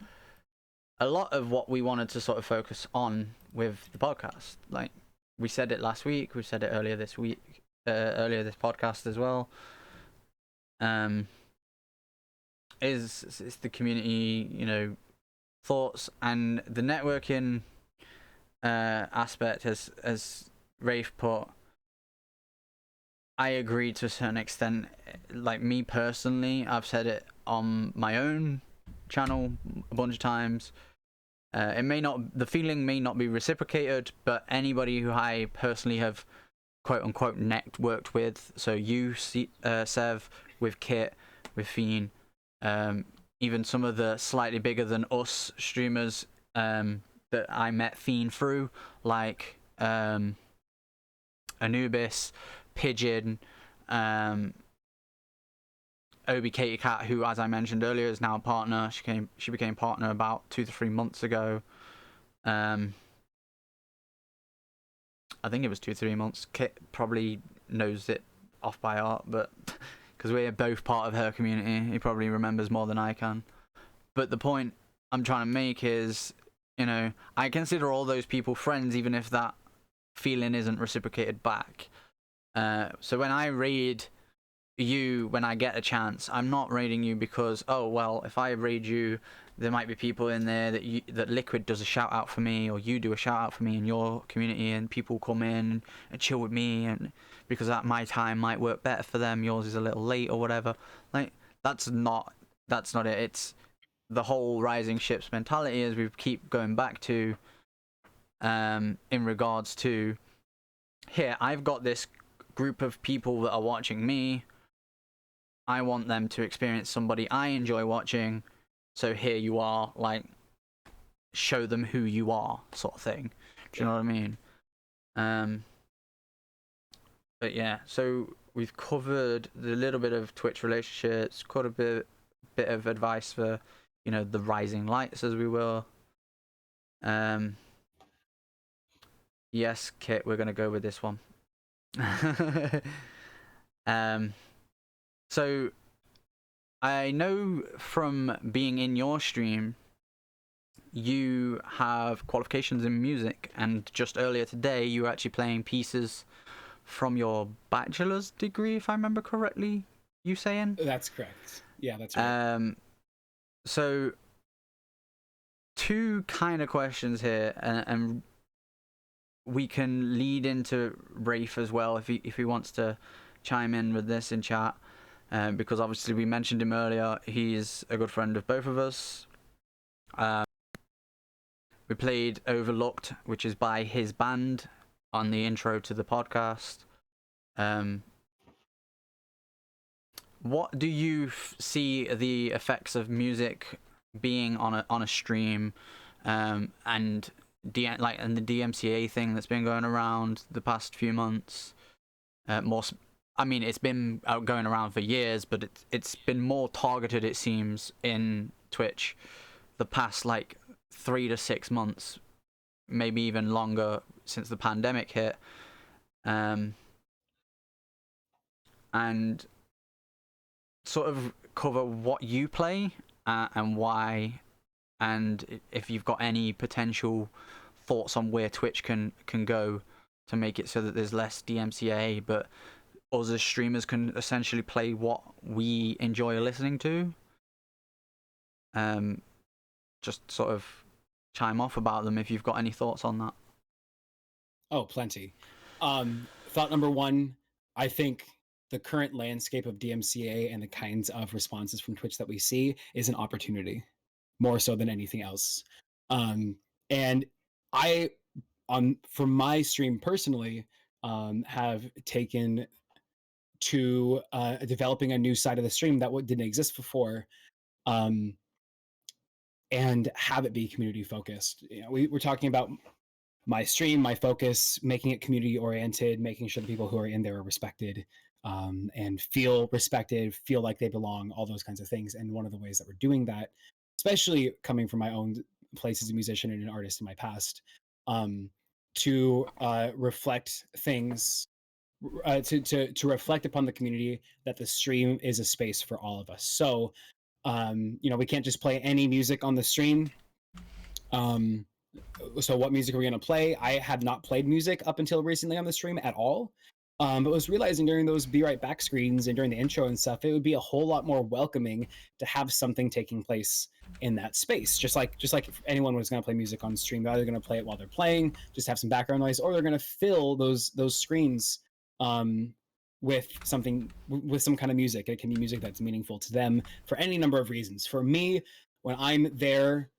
a lot of what we wanted to sort of focus on with the podcast. Like we said it last week, we said it earlier this week, earlier this podcast as well. Is the community, you know, thoughts and the networking aspect, as Rafe put. I agree to a certain extent. Like me personally, I've said it on my own channel a bunch of times. The feeling may not be reciprocated, but anybody who I personally have quote unquote networked with, so you, Sev, with Kit, with Fiend, even some of the slightly bigger than us streamers, that I met Fiend through, like Anubis, Pigeon, Obi Katie Cat, who, as I mentioned earlier, is now a partner. She became partner about 2 to 3 months ago. I think it was 2 to 3 months. Kit probably knows it off by heart, but because we're both part of her community, he probably remembers more than I can. But the point I'm trying to make is, you know, I consider all those people friends, even if that feeling isn't reciprocated back. So when I raid you, when I get a chance, I'm not raiding you because, oh well, if I raid you, there might be people in there that Liquid does a shout out for me, or you do a shout out for me in your community, and people come in and chill with me, and because that my time might work better for them, yours is a little late or whatever. Like that's not it. It's the whole rising ships mentality, as we keep going back to, in regards to, here I've got this group of people that are watching me. I want them to experience somebody I enjoy watching, so here you are, like, show them who you are, sort of thing. Do you know what I mean? But yeah, so we've covered the little bit of Twitch relationships, quite a bit of advice for, you know, the rising lights, as we will. Yes, Kit, we're gonna go with this one. So I know from being in your stream, you have qualifications in music, and just earlier today you were actually playing pieces from your bachelor's degree, if I remember correctly, you saying? That's correct. Yeah, that's right. So two kind of questions here, and we can lead into Rafe as well if he wants to chime in with this in chat, because obviously we mentioned him earlier. He's a good friend of both of us. We played Overlooked, which is by his band, on the intro to the podcast. What do you see the effects of music being on a stream, and the DMCA thing that's been going around the past few months? I mean, it's been going around for years, but it's been more targeted, it seems, in Twitch the past, like, 3 to 6 months, maybe even longer, since the pandemic hit. And sort of cover what you play, and why, and if you've got any potential thoughts on where Twitch can go to make it so that there's less DMCA, but us as streamers can essentially play what we enjoy listening to. Just sort of chime off about them if you've got any thoughts on that. Oh, plenty. Thought number one, I think the current landscape of DMCA and the kinds of responses from Twitch that we see is an opportunity, more so than anything else. And I, for my stream personally, have taken to developing a new side of the stream that didn't exist before, and have it be community focused. You know, we're talking about my stream, my focus, making it community oriented, making sure the people who are in there are respected, and feel respected, feel like they belong, all those kinds of things. And one of the ways that we're doing that, especially coming from my own place as a musician and an artist in my past, to reflect things, to reflect upon the community, that the stream is a space for all of us. So, you know, we can't just play any music on the stream. So what music are we going to play? I had not played music up until recently on the stream at all, but was realizing during those Be Right Back screens and during the intro and stuff, it would be a whole lot more welcoming to have something taking place in that space. Just like if anyone was going to play music on stream, they're either going to play it while they're playing, just have some background noise, or they're going to fill those screens with some kind of music. It can be music that's meaningful to them for any number of reasons. For me, when I'm there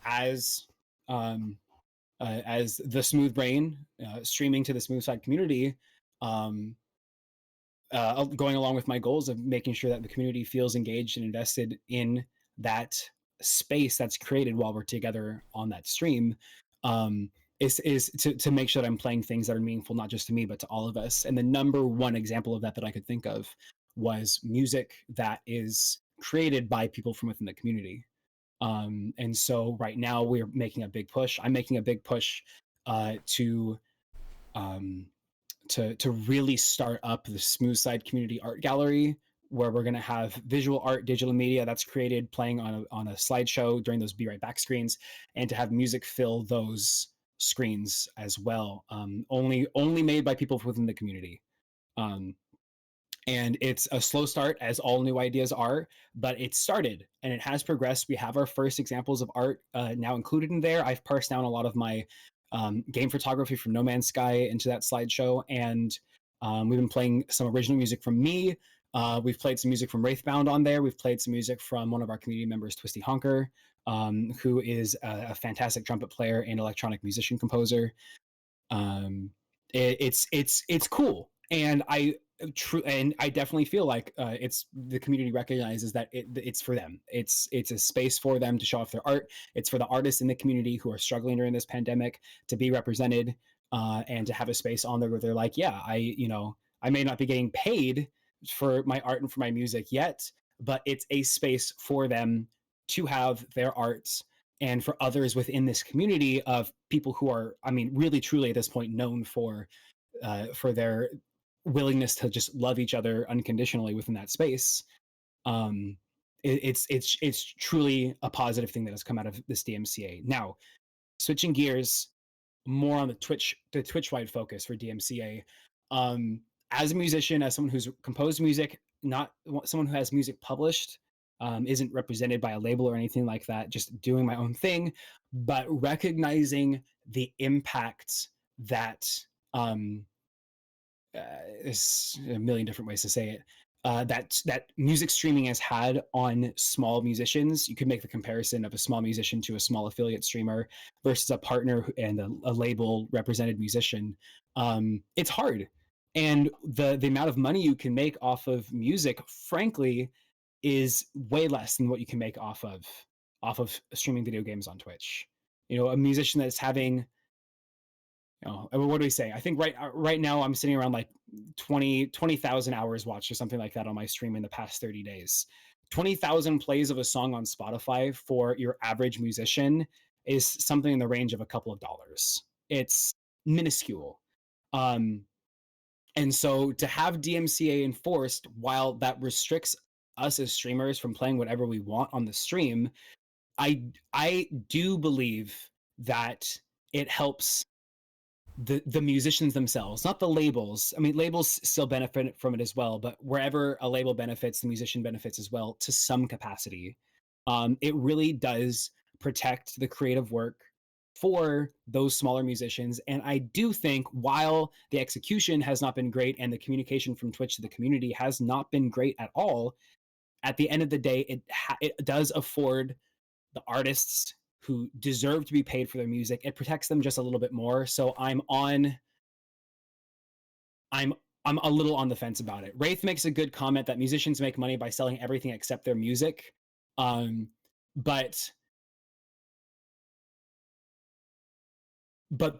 as the Smooth Brain, streaming to the Smooth Side community, going along with my goals of making sure that the community feels engaged and invested in that space that's created while we're together on that stream. is to make sure that I'm playing things that are meaningful, not just to me, but to all of us. And the number one example of that I could think of was music that is created by people from within the community. And so right now we're making a big push. I'm making a big push to really start up the Smooth Side Community Art Gallery, where we're going to have visual art, digital media that's created playing on a slideshow during those Be Right Back screens, and to have music fill those screens as well. Only made by people within the community. And it's a slow start, as all new ideas are, but it started and it has progressed. We have our first examples of art now included in there. I've parsed down a lot of my game photography from No Man's Sky into that slideshow, and we've been playing some original music from me. We've played some music from Wraithbound on there. We've played some music from one of our community members, Twisty Honker, who is a fantastic trumpet player and electronic musician composer. It's cool, and I definitely feel like it's the community recognizes that it's for them. It's a space for them to show off their art. It's for the artists in the community who are struggling during this pandemic to be represented, and to have a space on there where they're like, yeah, I may not be getting paid for my art and for my music yet, but it's a space for them to have their arts, and for others within this community of people who are, I mean, really truly at this point known for their willingness to just love each other unconditionally within that space. It's truly a positive thing that has come out of this DMCA. Now, switching gears more on the Twitch wide focus for DMCA. As a musician, as someone who's composed music, not someone who has music published, isn't represented by a label or anything like that, just doing my own thing, but recognizing the impact that there's a million different ways to say it, that music streaming has had on small musicians. You could make the comparison of a small musician to a small affiliate streamer versus a partner and a label represented musician. It's hard, and the amount of money you can make off of music, frankly, is way less than what you can make off of streaming video games on Twitch. You know, a musician that's having, what do we say? I think right now I'm sitting around like 20,000 hours watched or something like that on my stream in the past 30 days. 20,000 plays of a song on Spotify for your average musician is something in the range of a couple of dollars. It's minuscule. And so to have DMCA enforced, while that restricts us as streamers from playing whatever we want on the stream, I do believe that it helps the musicians themselves, not the labels. I mean, labels still benefit from it as well, but wherever a label benefits, the musician benefits as well to some capacity. It really does protect the creative work for those smaller musicians. And I do think, while the execution has not been great and the communication from Twitch to the community has not been great at all, at the end of the day, it does afford the artists who deserve to be paid for their music. It protects them just a little bit more. So I'm a little on the fence about it. Wraith makes a good comment that musicians make money by selling everything except their music. But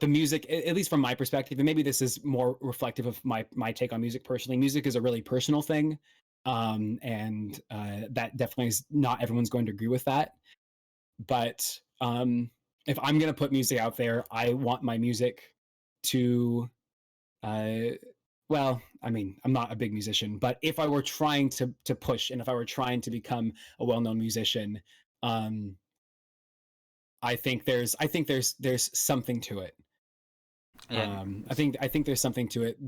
the music, at least from my perspective, and maybe this is more reflective of my take on music personally, music is a really personal thing. And that definitely is not everyone's going to agree with that. But if I'm going to put music out there, I want my music to, well, I mean, I'm not a big musician, but if I were trying to push, and if I were trying to become a well-known musician, I think there's something to it. Yeah. I think there's something to it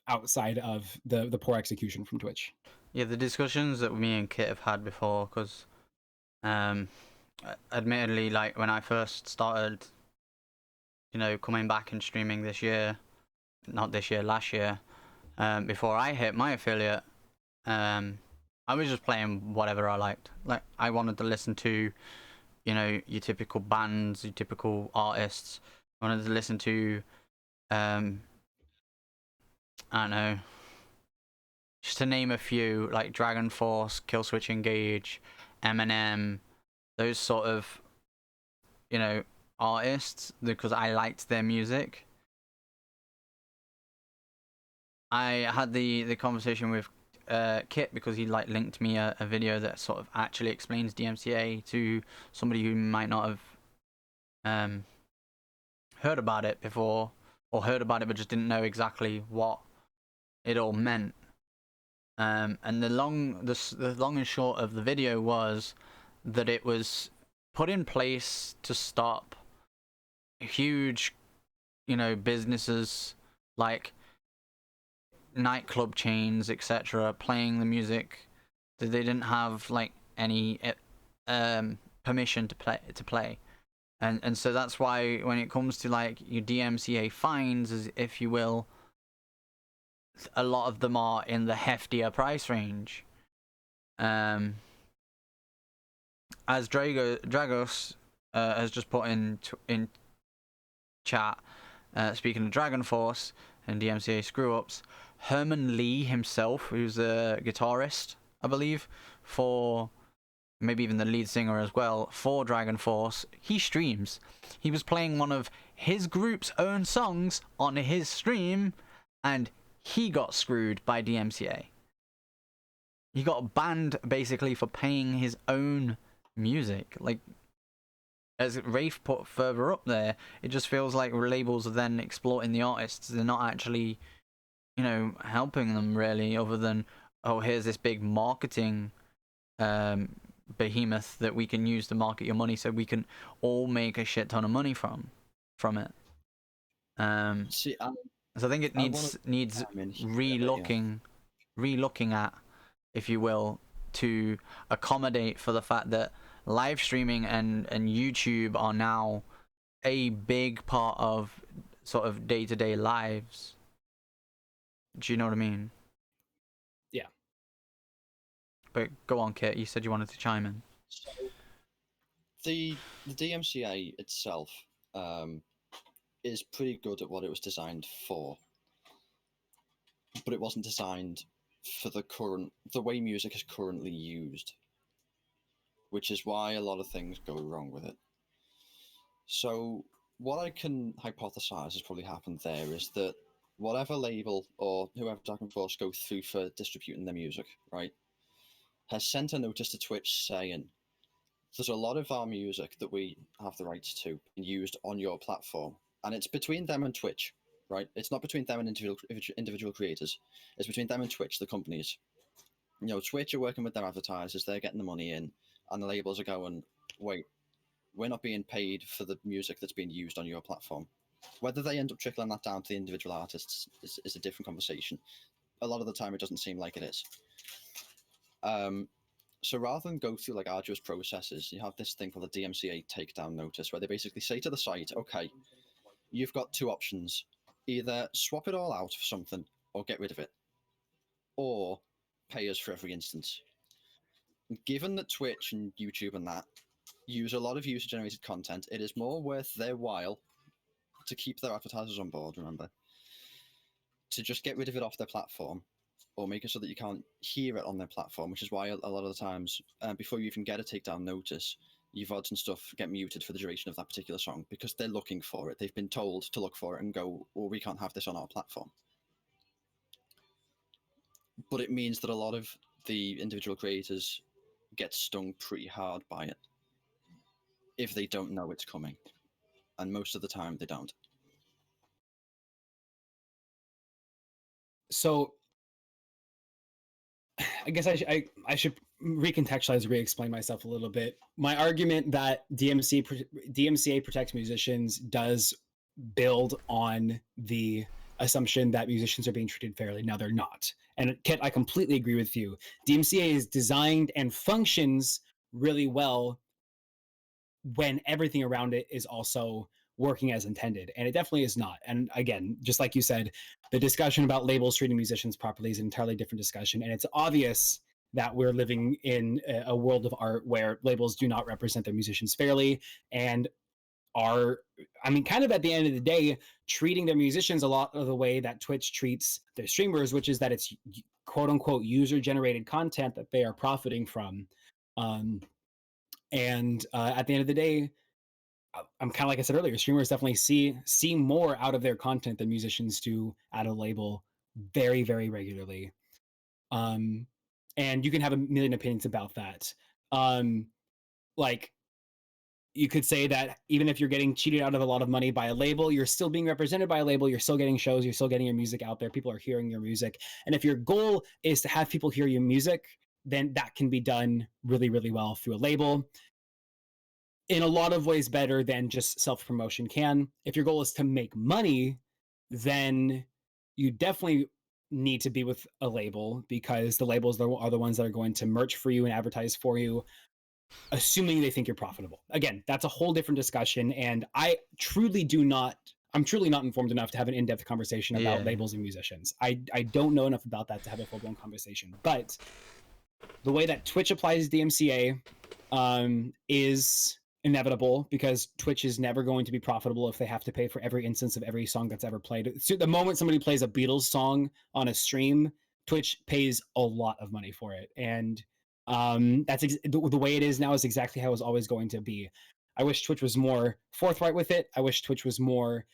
outside of the poor execution from Twitch. Yeah, the discussions that me and Kit have had before, because admittedly, like when I first started, coming back and streaming this year, not this year, last year, before I hit my affiliate, I was just playing whatever I liked. Like, I wanted to listen to, your typical bands, your typical artists. I wanted to listen to, I don't know, just to name a few, like Dragon Force, Killswitch Engage, Eminem, those sort of, artists because I liked their music. I had the conversation with Kit because he like linked me a video that sort of actually explains DMCA to somebody who might not have heard about it before, or heard about it but just didn't know exactly what it all meant. And the long and short of the video was that it was put in place to stop huge, businesses like nightclub chains, etc., playing the music that they didn't have like any permission to play. And so that's why when it comes to like your DMCA fines, as if you will, a lot of them are in the heftier price range. As Dragos has just put in chat, speaking of Dragon Force and DMCA screw ups, Herman Lee himself, who's a guitarist, I believe, for maybe even the lead singer as well for Dragon Force, he streams. He was playing one of his group's own songs on his stream, and he got screwed by DMCA. He got banned basically for paying his own music. Like, as Rafe put further up there, it just feels like labels are then exploiting the artists. They're not actually, helping them really, other than, oh, here's this big marketing behemoth that we can use to market your money, so we can all make a shit ton of money from it. See, so I think it needs relooking at, if you will, to accommodate for the fact that live streaming and YouTube are now a big part of sort of day-to-day lives. Do you know what I mean? Yeah. But go on, Kit. You said you wanted to chime in. So, the DMCA itself is pretty good at what it was designed for, but it wasn't designed for the way music is currently used, which is why a lot of things go wrong with it. So what I can hypothesize has probably happened there is that whatever label or whoever Dragon Force go through for distributing their music, right, has sent a notice to Twitch saying, there's a lot of our music that we have the rights to used on your platform, and it's between them and Twitch, right? It's not between them and individual creators. It's between them and Twitch, the companies. Twitch are working with their advertisers, they're getting the money in, and the labels are going, wait, we're not being paid for the music that's being used on your platform. Whether they end up trickling that down to the individual artists is a different conversation. A lot of the time, it doesn't seem like it is. So rather than go through like arduous processes, you have this thing called a DMCA takedown notice, where they basically say to the site, okay, you've got two options. Either swap it all out for something or get rid of it, or pay us for every instance. Given that Twitch and YouTube and that use a lot of user-generated content, it is more worth their while to keep their advertisers on board, remember, to just get rid of it off their platform, or make it so that you can't hear it on their platform, which is why a lot of the times, before you even get a takedown notice, your VODs and stuff get muted for the duration of that particular song, because they're looking for it. They've been told to look for it and go, well, we can't have this on our platform. But it means that a lot of the individual creators get stung pretty hard by it if they don't know it's coming. And most of the time, they don't. So I guess I should recontextualize, re-explain myself a little bit. My argument that DMCA protects musicians does build on the assumption that musicians are being treated fairly. Now they're not. And Kit, I completely agree with you. DMCA is designed and functions really well when everything around it is also working as intended, and it definitely is not. And again, just like you said, the discussion about labels treating musicians properly is an entirely different discussion, and it's obvious that we're living in a world of art where labels do not represent their musicians fairly and are, kind of at the end of the day, treating their musicians a lot of the way that Twitch treats their streamers, which is that it's quote unquote user generated content that they are profiting from. At the end of the day, I'm kind of like I said earlier, streamers definitely see more out of their content than musicians do out of label very, very regularly. Um, and you can have a million opinions about that. Um, like you could say that even if you're getting cheated out of a lot of money by a label, you're still being represented by a label, you're still getting shows, you're still getting your music out there, people are hearing your music. And if your goal is to have people hear your music, then that can be done really, really well through a label. In a lot of ways better than just self-promotion can. If your goal is to make money, then you definitely need to be with a label, because the labels are the ones that are going to merch for you and advertise for you, assuming they think you're profitable. Again, that's a whole different discussion, and I'm truly not informed enough to have an in-depth conversation about labels and musicians. I don't know enough about that to have a full-blown conversation. But the way that Twitch applies DMCA is inevitable, because Twitch is never going to be profitable if they have to pay for every instance of every song that's ever played. So the moment somebody plays a Beatles song on a stream, Twitch pays a lot of money for it. And that's the way it is now is exactly how it's always going to be. I wish Twitch was more forthright with it. I wish Twitch was more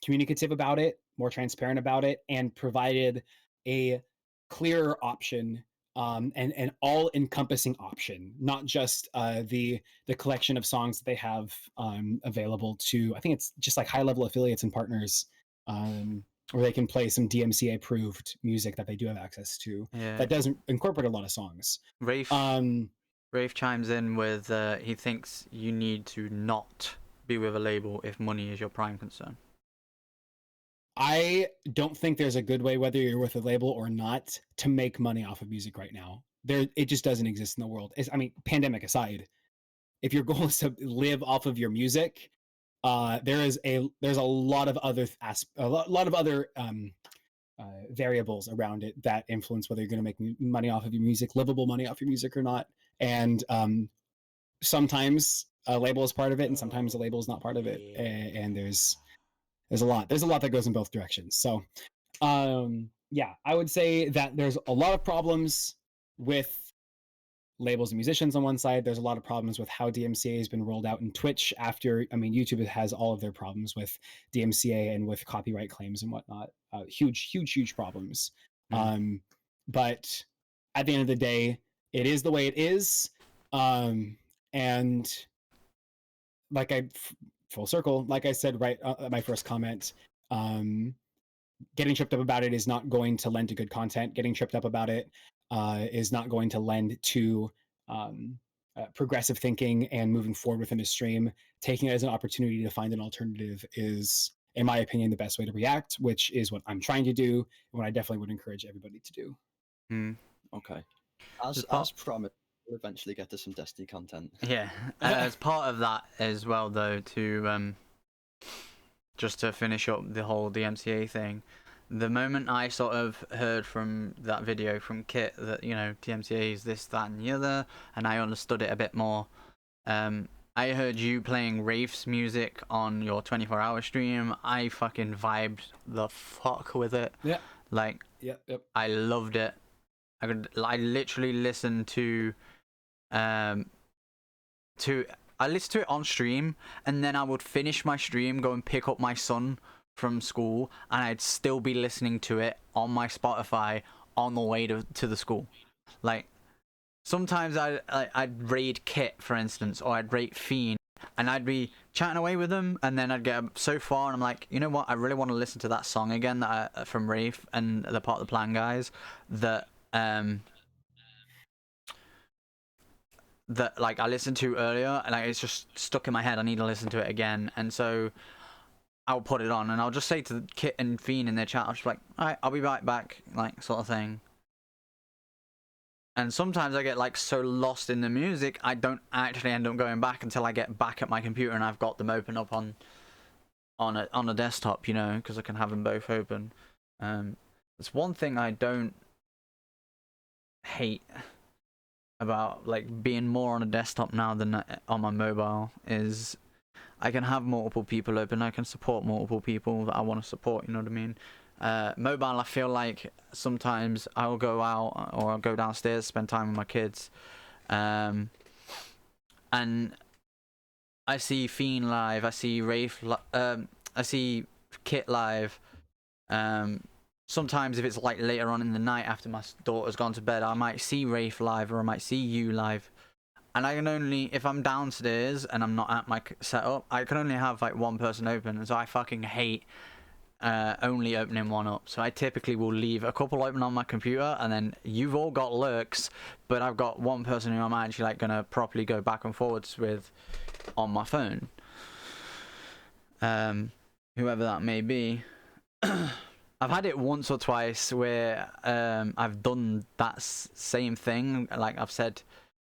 communicative about it, more transparent about it, and provided a clearer option, and an all-encompassing option, not just the collection of songs that they have available to. I think it's just like high-level affiliates and partners, where they can play some DMCA-approved music that they do have access to. Yeah. That doesn't incorporate a lot of songs. Rafe chimes in with he thinks you need to not be with a label if money is your prime concern. I don't think there's a good way, whether you're with a label or not, to make money off of music right now. It just doesn't exist in the world. I mean, pandemic aside, if your goal is to live off of your music, there's a lot of other variables around it that influence whether you're going to make money off of your music, livable money off your music or not. And sometimes a label is part of it, and sometimes a label is not part of it. And there's a lot that goes in both directions. So yeah, I would say that there's a lot of problems with labels and musicians on one side. There's a lot of problems with how DMCA has been rolled out in Twitch after. I mean, YouTube has all of their problems with DMCA and with copyright claims and whatnot. Huge problems. But at the end of the day, it is the way it is. And like full circle, like I said, right, my first comment, getting tripped up about it is not going to lend to good content. Getting tripped up about it is not going to lend to progressive thinking and moving forward within a stream. Taking it as an opportunity to find an alternative is, in my opinion, the best way to react, which is what I'm trying to do, and what I definitely would encourage everybody to do. Okay. As promised, we'll eventually get to some Destiny content. Yeah. As part of that as well, though, to just to finish up the whole DMCA thing, the moment I sort of heard from that video from Kit that, you know, DMCA is this, that, and the other, and I understood it a bit more, I heard you playing Rafe's music on your 24-hour stream. I fucking vibed the fuck with it. Yeah. Like, yep. I loved it. I literally listened to I listened to it on stream, and then I would finish my stream, go and pick up my son from school, and I'd still be listening to it on my Spotify on the way to the school. Like, sometimes I'd raid Kit, for instance, or I'd raid Fiend, and I'd be chatting away with them, and then I'd get so far, and I'm like, you know what, I really want to listen to that song again that from Rafe and the Part of the Plan guys that like I listened to earlier, and like it's just stuck in my head. I need to listen to it again, and so I'll put it on, and I'll just say to Kit and Fiend in their chat, I'll just be like, alright, I'll be right back, like, sort of thing. And sometimes I get like so lost in the music, I don't actually end up going back until I get back at my computer and I've got them open up on a desktop, you know, because I can have them both open. It's one thing I don't hate about like being more on a desktop now than on my mobile is I can have multiple people open. I can support multiple people that I want to support, you know what I mean? Mobile, I feel like sometimes I'll go out or I'll go downstairs, spend time with my kids, and I see Fiend live, I see I see Kit live. Sometimes if it's like later on in the night after my daughter's gone to bed, I might see Rafe live, or I might see you live. And I can only, if I'm downstairs and I'm not at my setup, I can only have like one person open. And so I fucking hate only opening one up. So I typically will leave a couple open on my computer, and then you've all got lurks, but I've got one person who I'm actually like gonna properly go back and forwards with on my phone. Whoever that may be. I've had it once or twice where I've done that same thing. Like I've said,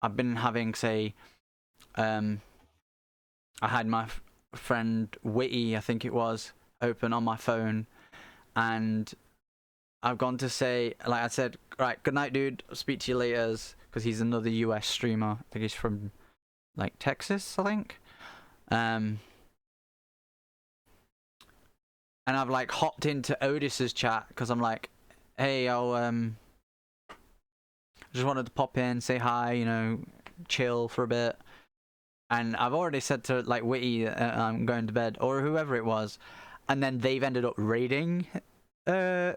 I've been having, say, I had my friend Witty, I think it was, open on my phone, and I've gone to say, like I said, right, good night, dude. I'll speak to you later, because he's another US streamer. I think he's from like Texas, I think. And I've like hopped into Otis's chat because I'm like, hey, I just wanted to pop in, say hi, you know, chill for a bit. And I've already said to like Witty, I'm going to bed, or whoever it was, and then they've ended up raiding the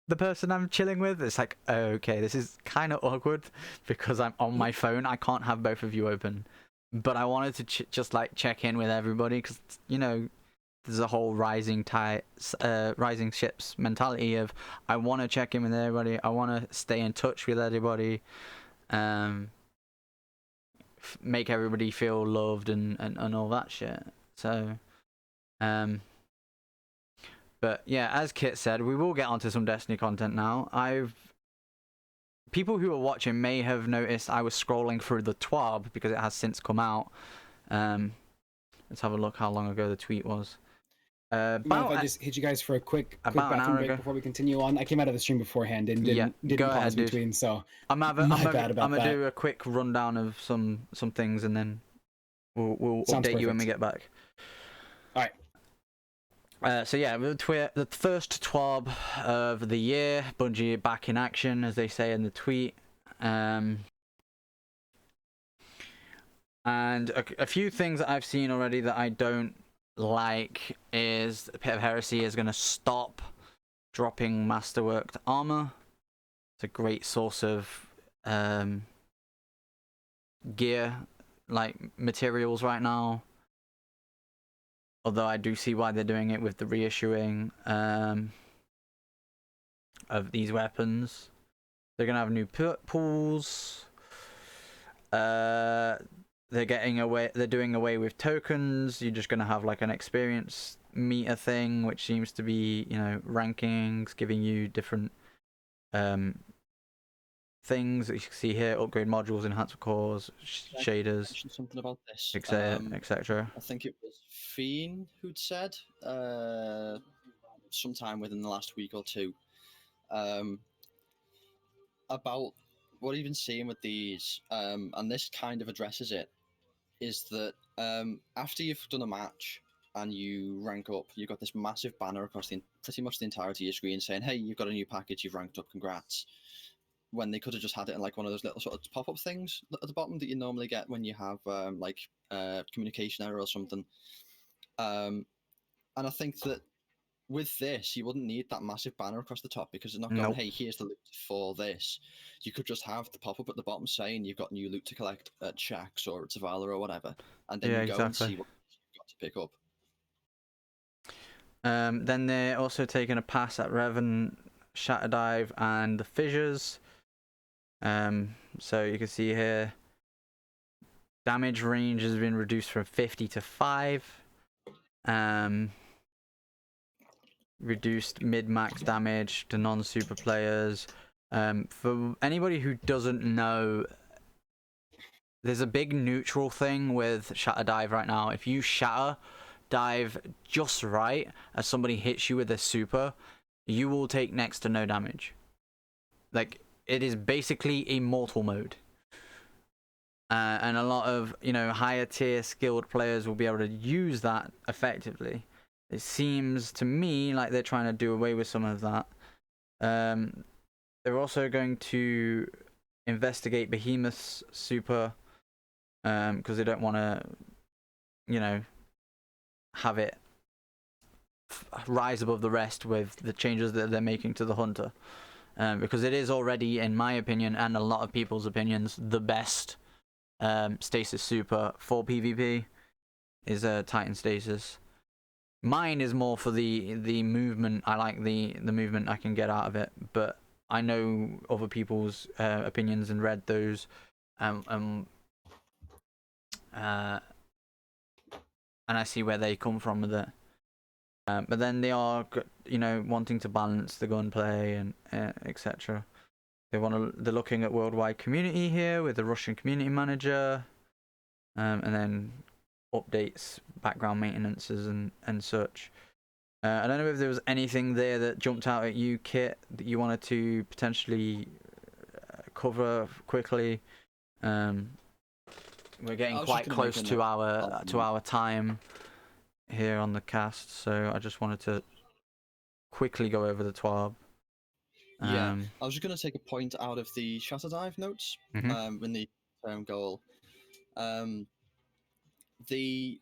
person I'm chilling with. It's like, okay, this is kind of awkward because I'm on my phone. I can't have both of you open, but I wanted to just like check in with everybody because, you know, there's a whole rising ships mentality of I want to check in with everybody. I want to stay in touch with everybody. Make everybody feel loved and all that shit. So, but yeah, as Kit said, we will get onto some Destiny content now. People who are watching may have noticed I was scrolling through the TWAB because it has since come out. Let's have a look how long ago the tweet was. Mind if I just hit you guys for a quick bathroom break before we continue on? I came out of the stream beforehand and didn't pause between, so I'm gonna do a quick rundown of some things, and then we'll update you when we get back. All right. So yeah, the first TWAB of the year, Bungie back in action, as they say in the tweet. And a few things that I've seen already that I don't like is the Pit of Heresy is going to stop dropping masterworked armor. It's a great source of gear, like materials right now. Although I do see why they're doing it with the reissuing of these weapons. They're going to have new pools. They're doing away with tokens. You're just going to have like an experience meter thing, which seems to be, you know, rankings, giving you different things that you can see here: upgrade modules, enhanced cores, shaders. Something about this, etc. I think it was Fiend who'd said sometime within the last week or two about what you've been seeing with these, and this kind of addresses it. Is that after you've done a match and you rank up, you've got this massive banner across pretty much the entirety of your screen saying, hey, you've got a new package, you've ranked up, congrats. When they could have just had it in like one of those little sort of pop-up things at the bottom that you normally get when you have communication error or something. And I think that with this, you wouldn't need that massive banner across the top because it's not going, hey, here's the loot for this. You could just have the pop-up at the bottom saying you've got new loot to collect at Shaxx or at Zavala or whatever, and then you go and see what you've got to pick up. Then they're also taking a pass at Revan, Shatter Dive, and the Fissures. So you can see here, damage range has been reduced from 50 to 5. Reduced mid-max damage to non-super players. For anybody who doesn't know, there's a big neutral thing with Shatter Dive right now. If you Shatter Dive just right as somebody hits you with a super, you will take next to no damage. Like, it is basically a mortal mode. And a lot of, you know, higher tier skilled players will be able to use that effectively. It seems to me like they're trying to do away with some of that. They're also going to investigate Behemoth's super because they don't want to you know, have it rise above the rest with the changes that they're making to the hunter, because it is already, in my opinion and a lot of people's opinions, the best stasis super for PvP is Titan stasis. Mine is more for the movement. I like the movement I can get out of it, but I know other people's opinions and read those, and I see where they come from with it. But then they are, you know, wanting to balance the gunplay and etc. They're looking at worldwide community here with the Russian community manager, and then updates, background maintenances, and such. I don't know if there was anything there that jumped out at you, Kit, that you wanted to potentially cover quickly. We're getting quite close to our time here on the cast, so I just wanted to quickly go over the TWAB. Yeah, I was just going to take a point out of the Shatter Dive notes in the term goal. The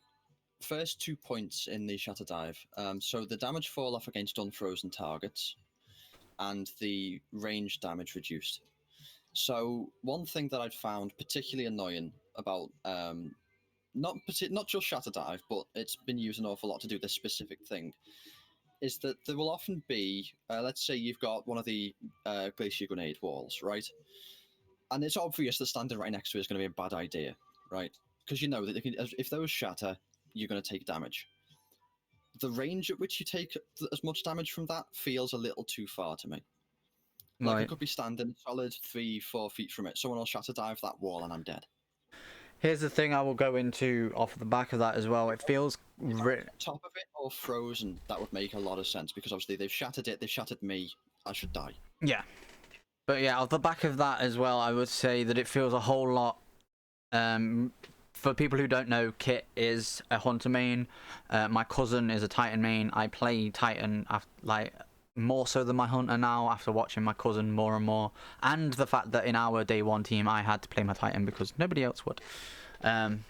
first 2 points in the Shatter Dive, so the damage fall off against unfrozen targets and the range damage reduced. So one thing that I'd found particularly annoying about not just Shatter Dive, but it's been used an awful lot to do this specific thing, is that there will often be, let's say you've got one of the glacier grenade walls, right? And it's obvious that standing right next to it is going to be a bad idea, right? Because you know that if those shatter, you're going to take damage. The range at which you take as much damage from that feels a little too far to me. Like, I could be standing solid 3-4 feet from it. Someone will shatter dive that wall and I'm dead. Here's the thing I will go into off the back of that as well. It feels... top of it or frozen, that would make a lot of sense, because obviously they've shattered it, they've shattered me, I should die. Yeah. But yeah, off the back of that as well, I would say that it feels a whole lot... for people who don't know, Kit is a Hunter main. My cousin is a Titan main. I play Titan more so than my Hunter now after watching my cousin more and more. And the fact that in our day one team, I had to play my Titan because nobody else would. And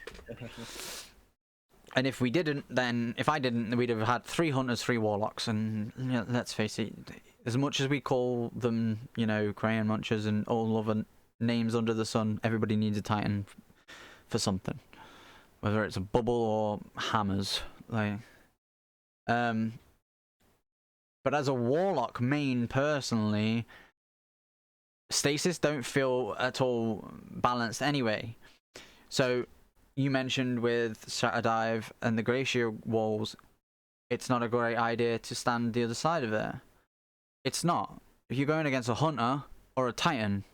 if we didn't, then if I didn't, we'd have had 3 Hunters, 3 Warlocks. And you know, let's face it, as much as we call them, you know, Crayon Munchers and all other names under the sun, everybody needs a Titan for something, whether it's a bubble or hammers. But as a Warlock main, personally, stasis don't feel at all balanced anyway. So you mentioned with Shatter Dive and the Glacier walls, it's not a great idea to stand the other side of there. It's not. If you're going against a Hunter or a Titan,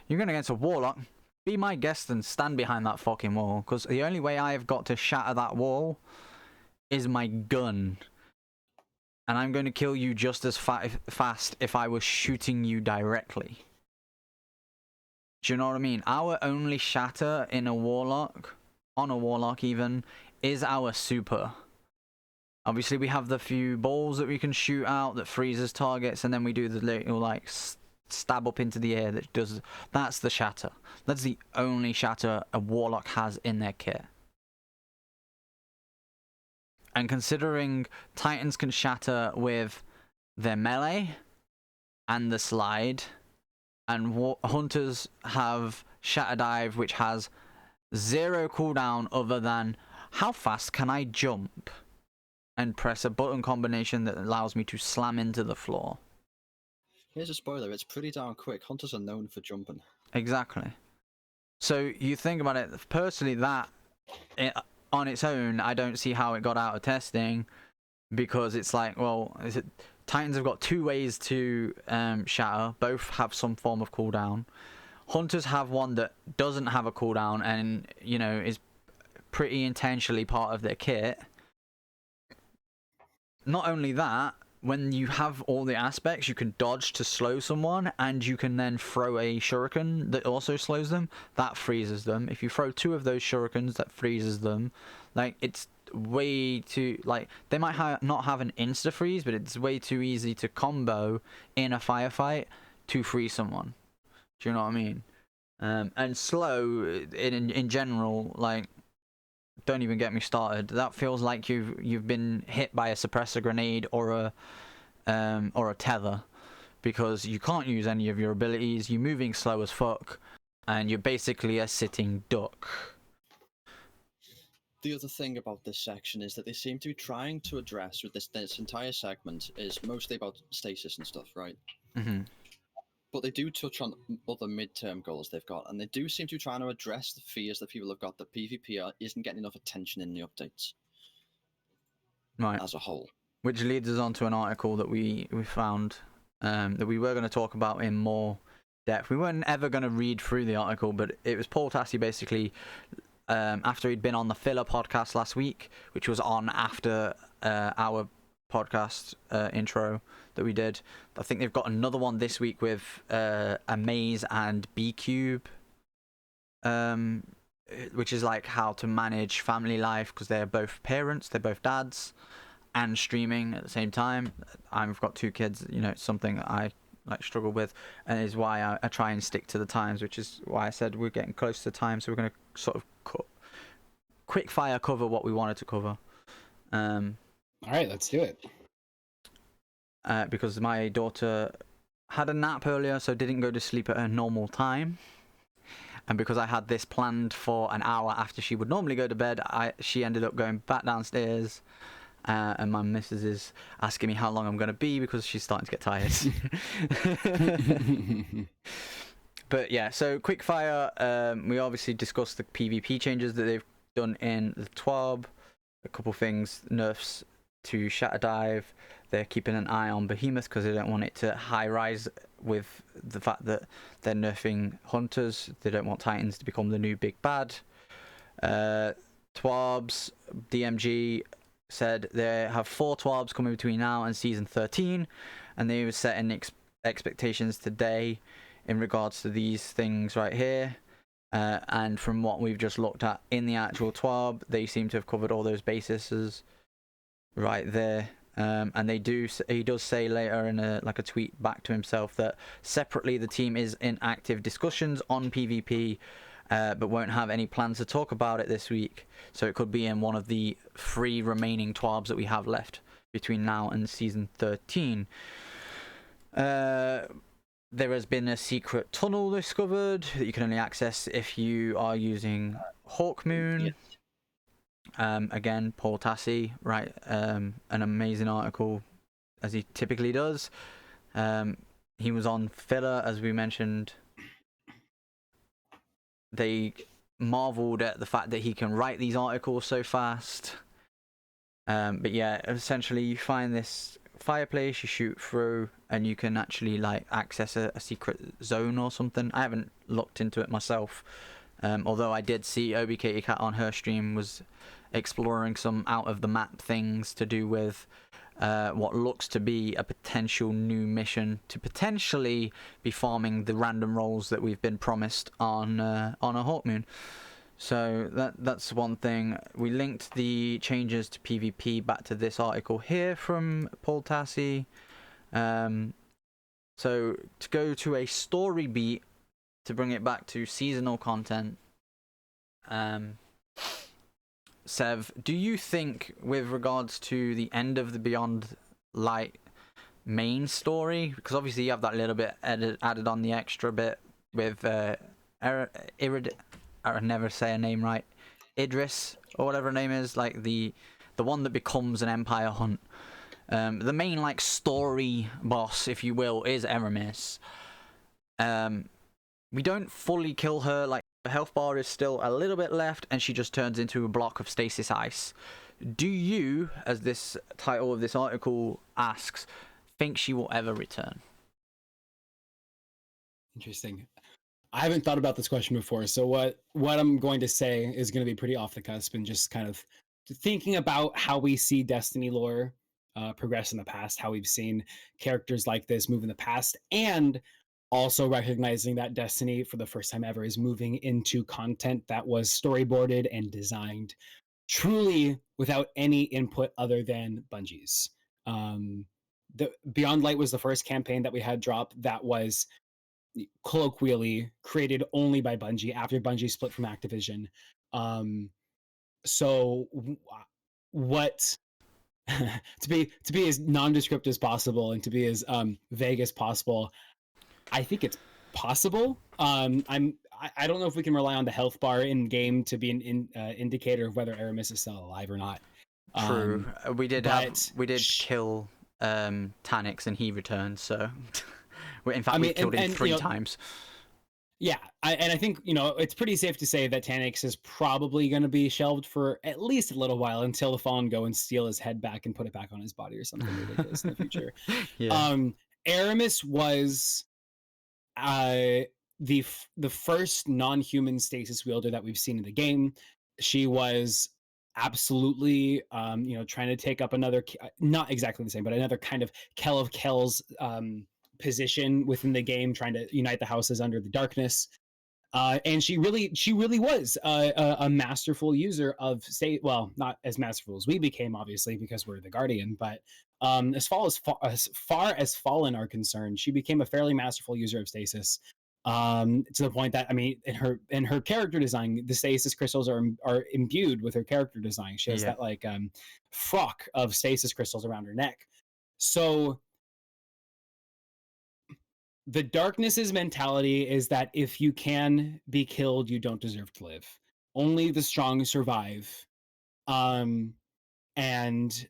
you're going against a Warlock, be my guest and stand behind that fucking wall, because the only way I've got to shatter that wall is my gun. And I'm going to kill you just as fast if I was shooting you directly. Do you know what I mean? Our only shatter in a Warlock, on a Warlock even, is our super. Obviously we have the few balls that we can shoot out that freezes targets, and then we do the little like stab up into the air that does... That's the shatter. That's the only shatter a Warlock has in their kit. And considering Titans can shatter with their melee and the slide, and Hunters have Shatter Dive, which has 0 cooldown other than how fast can I jump and press a button combination that allows me to slam into the floor. Here's a spoiler, it's pretty darn quick. Hunters are known for jumping. Exactly. So you think about it, personally, that on its own, I don't see how it got out of testing, because it's like, well, Titans have got 2 ways to shatter. Both have some form of cooldown. Hunters have one that doesn't have a cooldown and, you know, is pretty intentionally part of their kit. Not only that, when you have all the aspects, you can dodge to slow someone, and you can then throw a shuriken that also slows them. That freezes them. If you throw 2 of those shurikens, that freezes them. Like, it's way too... Like, they might not have an insta-freeze, but it's way too easy to combo in a firefight to freeze someone. Do you know what I mean? And slow, in general, like... don't even get me started. That feels like you've been hit by a suppressor grenade or a tether, because you can't use any of your abilities. You're moving slow as fuck, and you're basically a sitting duck. The other thing about this section is that they seem to be trying to address with this entire segment is mostly about stasis and stuff, right? Mm-hmm. But they do touch on other midterm goals they've got, and they do seem to be trying to address the fears that people have got that PvP isn't getting enough attention in the updates, Right. as a whole. Which leads us on to an article that we found that we were going to talk about in more depth. We weren't ever going to read through the article, but it was Paul Tassi basically, after he'd been on the filler podcast last week, which was on after our podcast intro that we did. I think they've got another one this week with Amaze and B-Cube, which is like how to manage family life, because they're both parents, they're both dads, and streaming at the same time. I've got 2 kids, you know, it's something I like struggle with, and is why I try and stick to the times, which is why I said we're getting close to time, so we're going to sort of quick fire cover what we wanted to cover. All right, let's do it. Because my daughter had a nap earlier, so didn't go to sleep at her normal time, and because I had this planned for an hour after she would normally go to bed, she ended up going back downstairs. And my missus is asking me how long I'm going to be, because she's starting to get tired. But yeah, so quick fire. We obviously discussed the PvP changes that they've done in the TWAB. A couple things, nerfs to Shatter Dive. They're keeping an eye on Behemoth because they don't want it to high rise with the fact that they're nerfing Hunters. They don't want Titans to become the new big bad. TWABs, DMG said they have 4 TWABs coming between now and season 13, and they were setting expectations today in regards to these things right here. And from what we've just looked at in the actual TWAB, they seem to have covered all those bases right there. And he does say later in a tweet back to himself that separately the team is in active discussions on PvP, but won't have any plans to talk about it this week. So it could be in one of the 3 remaining TWABs that we have left between now and season 13. There has been a secret tunnel discovered that you can only access if you are using Hawkmoon. Yes. Again, Paul Tassi, right? An amazing article, as he typically does. He was on filler, as we mentioned. They marveled at the fact that he can write these articles so fast. But yeah, essentially you find this fireplace, you shoot through, and you can actually access a secret zone or something. I haven't looked into it myself, although I did see Obi Katie Cat on her stream was exploring some out of the map things to do with what looks to be a potential new mission to potentially be farming the random roles that we've been promised on a Hawkmoon. So that's one thing. We linked the changes to PvP back to this article here from Paul Tassi. So to go to a story beat, to bring it back to seasonal content, Sev, do you think with regards to the end of the Beyond Light main story, because obviously you have that little bit added on the extra bit with I never say a name right, Idris or whatever her name is, like the one that becomes an Empire Hunt. The main story boss, if you will, is Eramis. We don't fully kill her. The health bar is still a little bit left, and she just turns into a block of stasis ice. Do you, as this title of this article asks, think she will ever return? Interesting. I haven't thought about this question before, so what I'm going to say is going to be pretty off the cusp, and just kind of thinking about how we see Destiny lore progress in the past, how we've seen characters like this move in the past, and also recognizing that Destiny, for the first time ever, is moving into content that was storyboarded and designed truly without any input other than Bungie's. The Beyond Light was the first campaign that we had drop that was colloquially created only by Bungie after Bungie split from Activision. So what to be as nondescript as possible and to be as vague as possible, I think it's possible. I don't know if we can rely on the health bar in game to be an indicator of whether Aramis is still alive or not. True. We did but kill Tanix and he returned, so in fact I mean, we killed him and, 3 times. Yeah, I think it's pretty safe to say that Tanix is probably going to be shelved for at least a little while until the Fallen go and steal his head back and put it back on his body or something ridiculous in the future. Yeah. Aramis was the first non-human stasis wielder that we've seen in the game. She was absolutely trying to take up another, not exactly the same, but another kind of Kell of Kell's position within the game, trying to unite the houses under the darkness. And she really was a masterful user of state. Well, not as masterful as we became, obviously, because we're the Guardian. But as far as Fallen are concerned, she became a fairly masterful user of stasis. To the point that, I mean, in her character design, the stasis crystals are imbued with her character design. She has that like frock of stasis crystals around her neck. So the darkness's mentality is that if you can be killed, you don't deserve to live. Only the strong survive. Only those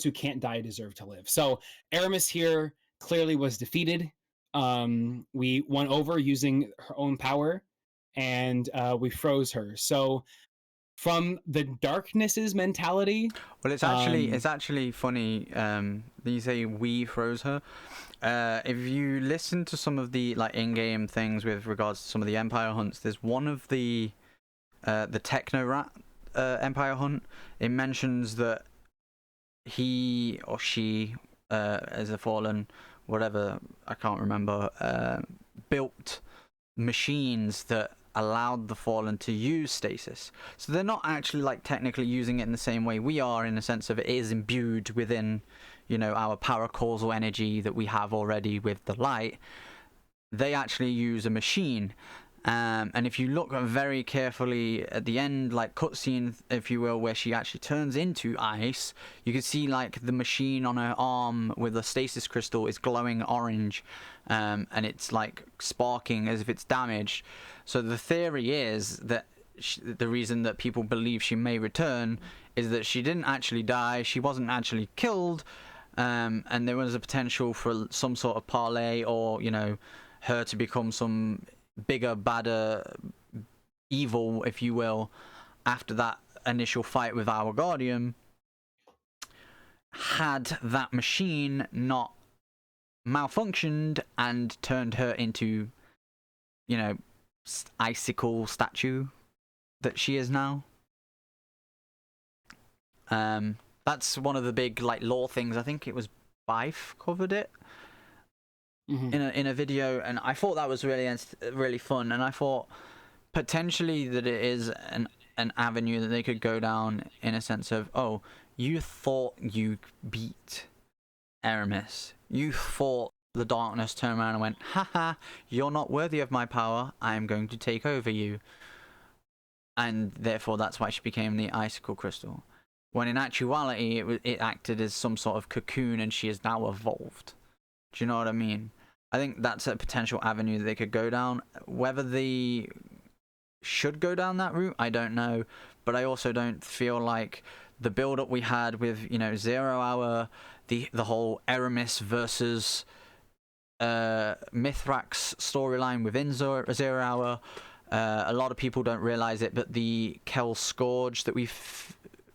who can't die deserve to live. So Aramis here clearly was defeated. We won over using her own power, and we froze her. So from the darkness's mentality, well, it's actually funny that you say we froze her. If you listen to some of the like in-game things with regards to some of the Empire hunts, there's one of the Techno Rat Empire hunt. It mentions that he or she, as a Fallen, whatever, I can't remember, built machines that allowed the Fallen to use stasis. So they're not actually like technically using it in the same way we are, in the sense of it is imbued within, our paracausal energy that we have already with the light. They actually use a machine. And if you look very carefully at the end, like cutscene, if you will, where she actually turns into ice, you can see like the machine on her arm with the stasis crystal is glowing orange, and it's like sparking as if it's damaged. So the theory is that the reason that people believe she may return is that she didn't actually die, she wasn't actually killed, and there was a potential for some sort of parlay, or her to become some bigger, badder evil, if you will, after that initial fight with our Guardian, had that machine not malfunctioned and turned her into, icicle statue that she is now. That's one of the big like lore things. I think it was Bife covered it in a video, and I thought that was really fun, and I thought potentially that it is an avenue that they could go down, in a sense of, oh, you thought you beat Aramis, you thought the darkness turned around and went, haha, you're not worthy of my power, I am going to take over you, and therefore that's why she became the icicle crystal, when in actuality it acted as some sort of cocoon and she is now evolved. Do you know what I mean? I think that's a potential avenue that they could go down. Whether they should go down that route, I don't know. But I also don't feel like the build-up we had with, 0 Hour, the whole Aramis versus Mithrax storyline within 0 Hour. A lot of people don't realize it, but the Kell Scourge that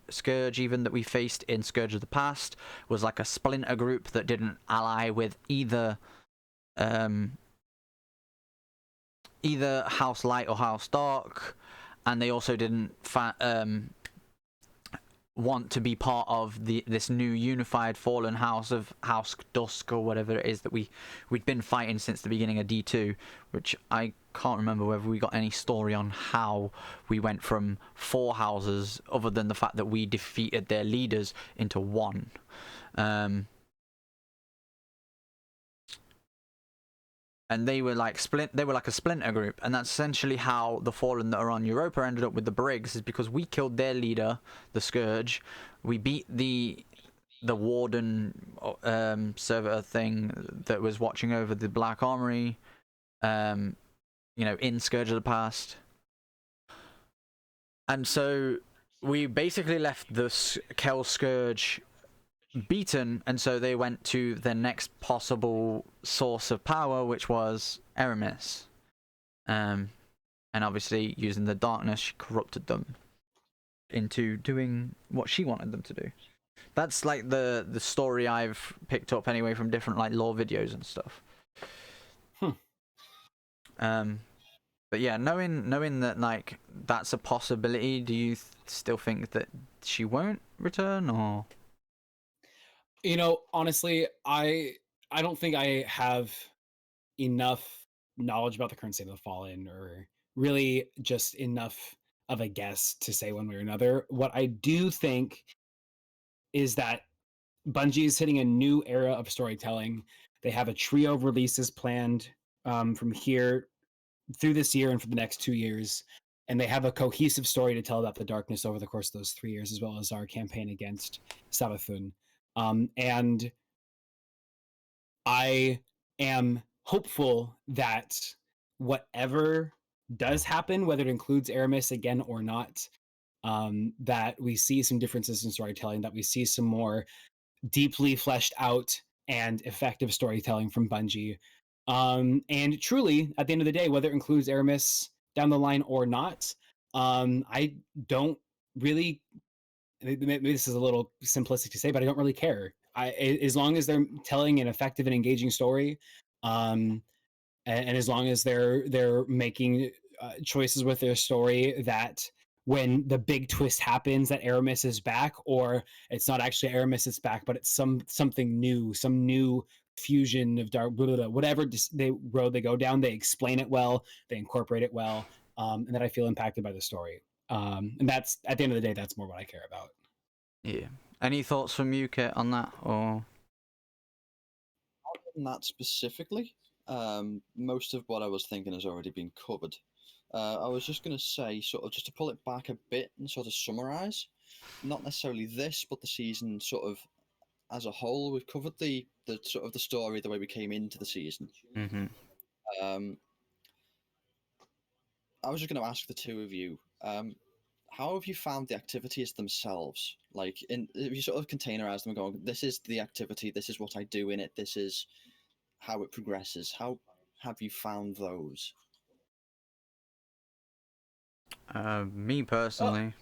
Scourge even that we faced in Scourge of the Past was like a splinter group that didn't ally with either House Light or House Dark, and they also didn't want to be part of this new unified fallen house of House Dusk, or whatever it is that we'd been fighting since the beginning of D2, which I can't remember whether we got any story on how we went from 4 houses, other than the fact that we defeated their leaders, into 1. and they were like a splinter group, and that's essentially how the Fallen that are on Europa ended up with the Briggs, is because we killed their leader, the Scourge. We beat the Warden servitor thing that was watching over the Black Armory, in Scourge of the Past. And so we basically left the Kel Scourge beaten, and so they went to their next possible source of power, which was Eramis. And obviously, using the darkness, she corrupted them into doing what she wanted them to do. That's like the story I've picked up anyway from different like lore videos and stuff. But yeah, knowing that like that's a possibility, do you still think that she won't return, or? Honestly, I don't think I have enough knowledge about the current state of the Fallen, or really just enough of a guess to say one way or another. What I do think is that Bungie is hitting a new era of storytelling. They have a trio of releases planned from here through this year and for the next 2 years. And they have a cohesive story to tell about the darkness over the course of those 3 years, as well as our campaign against Savathun. And I am hopeful that whatever does happen, whether it includes Aramis again or not, that we see some differences in storytelling, that we see some more deeply fleshed out and effective storytelling from Bungie. And truly, at the end of the day, whether it includes Aramis down the line or not, I don't really. Maybe this is a little simplistic to say, but I don't really care. As long as they're telling an effective and engaging story, and as long as they're making choices with their story that when the big twist happens that Aramis is back, or it's not actually Aramis is back, but it's something new, some new fusion of dark, blah, blah, blah, whatever road they go down, they explain it well, they incorporate it well, and that I feel impacted by the story. And that's, at the end of the day, that's more what I care about. Yeah. Any thoughts from you, Kit, on that, or? Other than that specifically, most of what I was thinking has already been covered. I was just going to say, sort of, just to pull it back a bit and sort of summarize, not necessarily this, but the season sort of as a whole. We've covered the sort of the story, the way we came into the season. Mm-hmm. I was just going to ask the two of you, how have you found the activities themselves? Like, if you sort of containerize them and go, this is the activity, this is what I do in it, this is how it progresses. How have you found those? Me personally.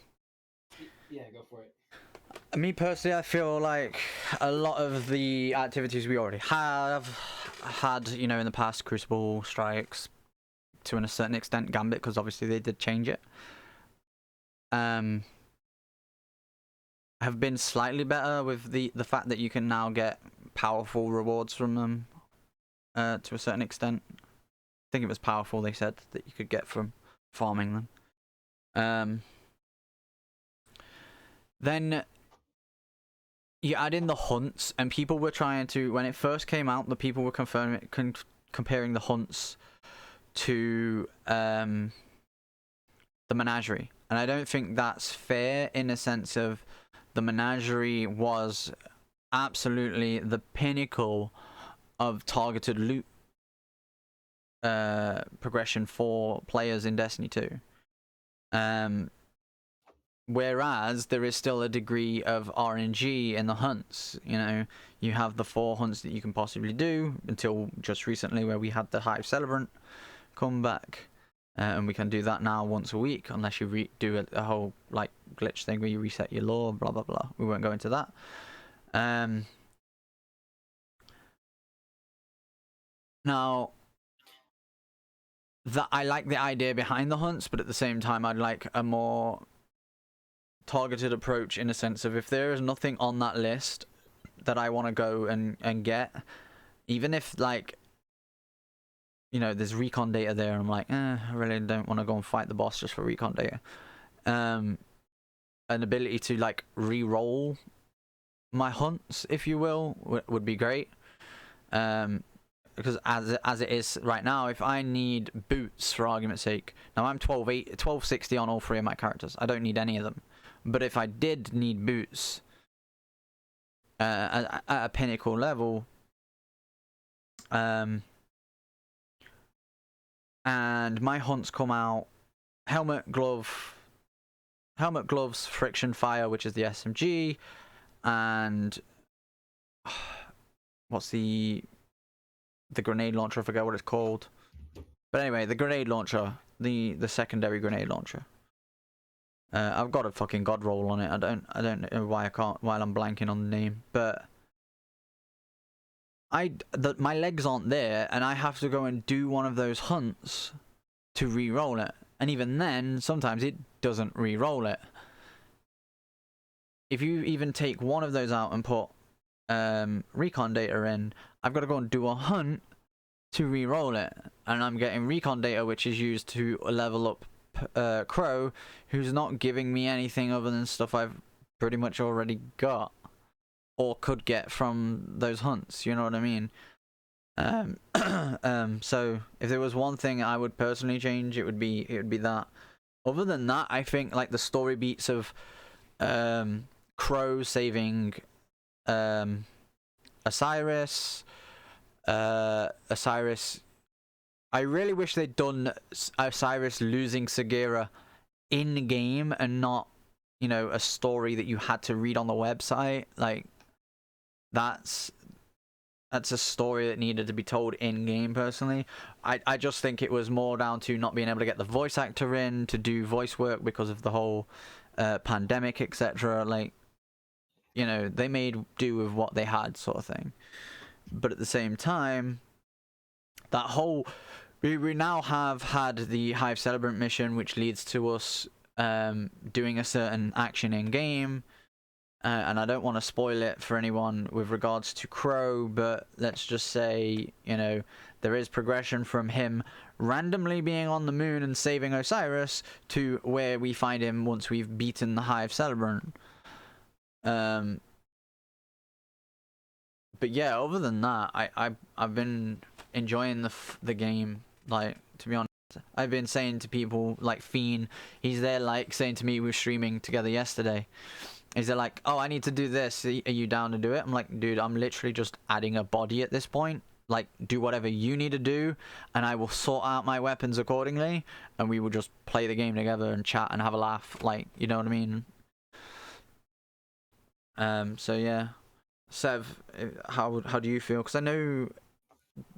Yeah, go for it. Me personally, I feel like a lot of the activities we already have had, in the past, Crucible, Strikes, to a certain extent, Gambit, because obviously they did change it. Have been slightly better with the fact that you can now get powerful rewards from them, to a certain extent. I think it was powerful, they said, that you could get from farming them. Then you add in the hunts, and people were trying to, when it first came out, the people were comparing the hunts to the menagerie, and I don't think that's fair, in a sense of the menagerie was absolutely the pinnacle of targeted loot progression for players in Destiny 2. Whereas there is still a degree of RNG in the hunts. You have the 4 hunts that you can possibly do, until just recently, where we had the Hive Celebrant come back, and we can do that now once a week, unless you do a whole like glitch thing where you reset your lore, blah blah blah. We won't go into that. Now, that I like the idea behind the hunts, but at the same time, I'd like a more targeted approach, in a sense of, if there is nothing on that list that I want to go and get, even if like there's recon data there, I'm like, I really don't want to go and fight the boss just for recon data. An ability to like re-roll my hunts, if you will, would be great. because as it is right now, if I need boots for argument's sake, now I'm 1260 on all 3 of my characters. I don't need any of them. But if I did need boots at a pinnacle level, and my hunts come out helmet, gloves, friction fire, which is the SMG, and what's the grenade launcher? I forget what it's called. But anyway, the grenade launcher, the secondary grenade launcher. I've got a fucking god roll on it. I don't know why I'm blanking on the name, but my legs aren't there, and I have to go and do one of those hunts to re-roll it. And even then, sometimes it doesn't re-roll it. If you even take one of those out and put recon data in, I've got to go and do a hunt to re-roll it, and I'm getting recon data which is used to level up Crow, who's not giving me anything other than stuff I've pretty much already got or could get from those hunts, you know what I mean? So if there was one thing I would personally change, it would be that. Other than that, I think like the story beats of Crow saving Osiris. I really wish they'd done Osiris losing Sagira in game and not, you know, a story that you had to read on the website. Like that's a story that needed to be told in game. Personally, I just think it was more down to not being able to get the voice actor in to do voice work because of the whole pandemic, etc. Like, you know, they made do with what they had, sort of thing. But at the same time, that whole we now have had the Hive Celebrant mission, which leads to us doing a certain action in game, and I don't want to spoil it for anyone with regards to Crow, but let's just say, you know, there is progression from him randomly being on the moon and saving Osiris to where we find him once we've beaten the Hive Celebrant. But yeah, other than that, I've been enjoying the game. Like, to be honest, I've been saying to people like Fiend, he's there like saying to me, we were streaming together yesterday. Is there like, oh, I need to do this. Are you down to do it? I'm like, dude, I'm literally just adding a body at this point. Like, do whatever you need to do, and I will sort out my weapons accordingly, and we will just play the game together and chat and have a laugh. Like, you know what I mean? So yeah, Sev, how do you feel? Because I know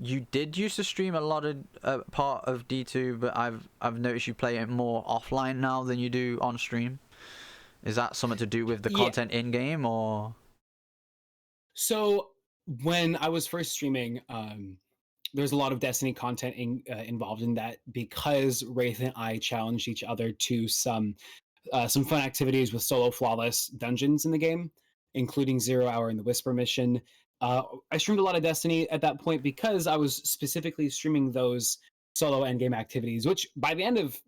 you did used to stream a lot of part of D2, but I've noticed you play it more offline now than you do on stream. Is that something to do with the content in game, or? So when I was first streaming, there's a lot of Destiny content involved in that, because Wraith and I challenged each other to some fun activities with solo flawless dungeons in the game, including 0 Hour and the Whisper mission. I streamed a lot of Destiny at that point because I was specifically streaming those solo endgame activities, which by the end of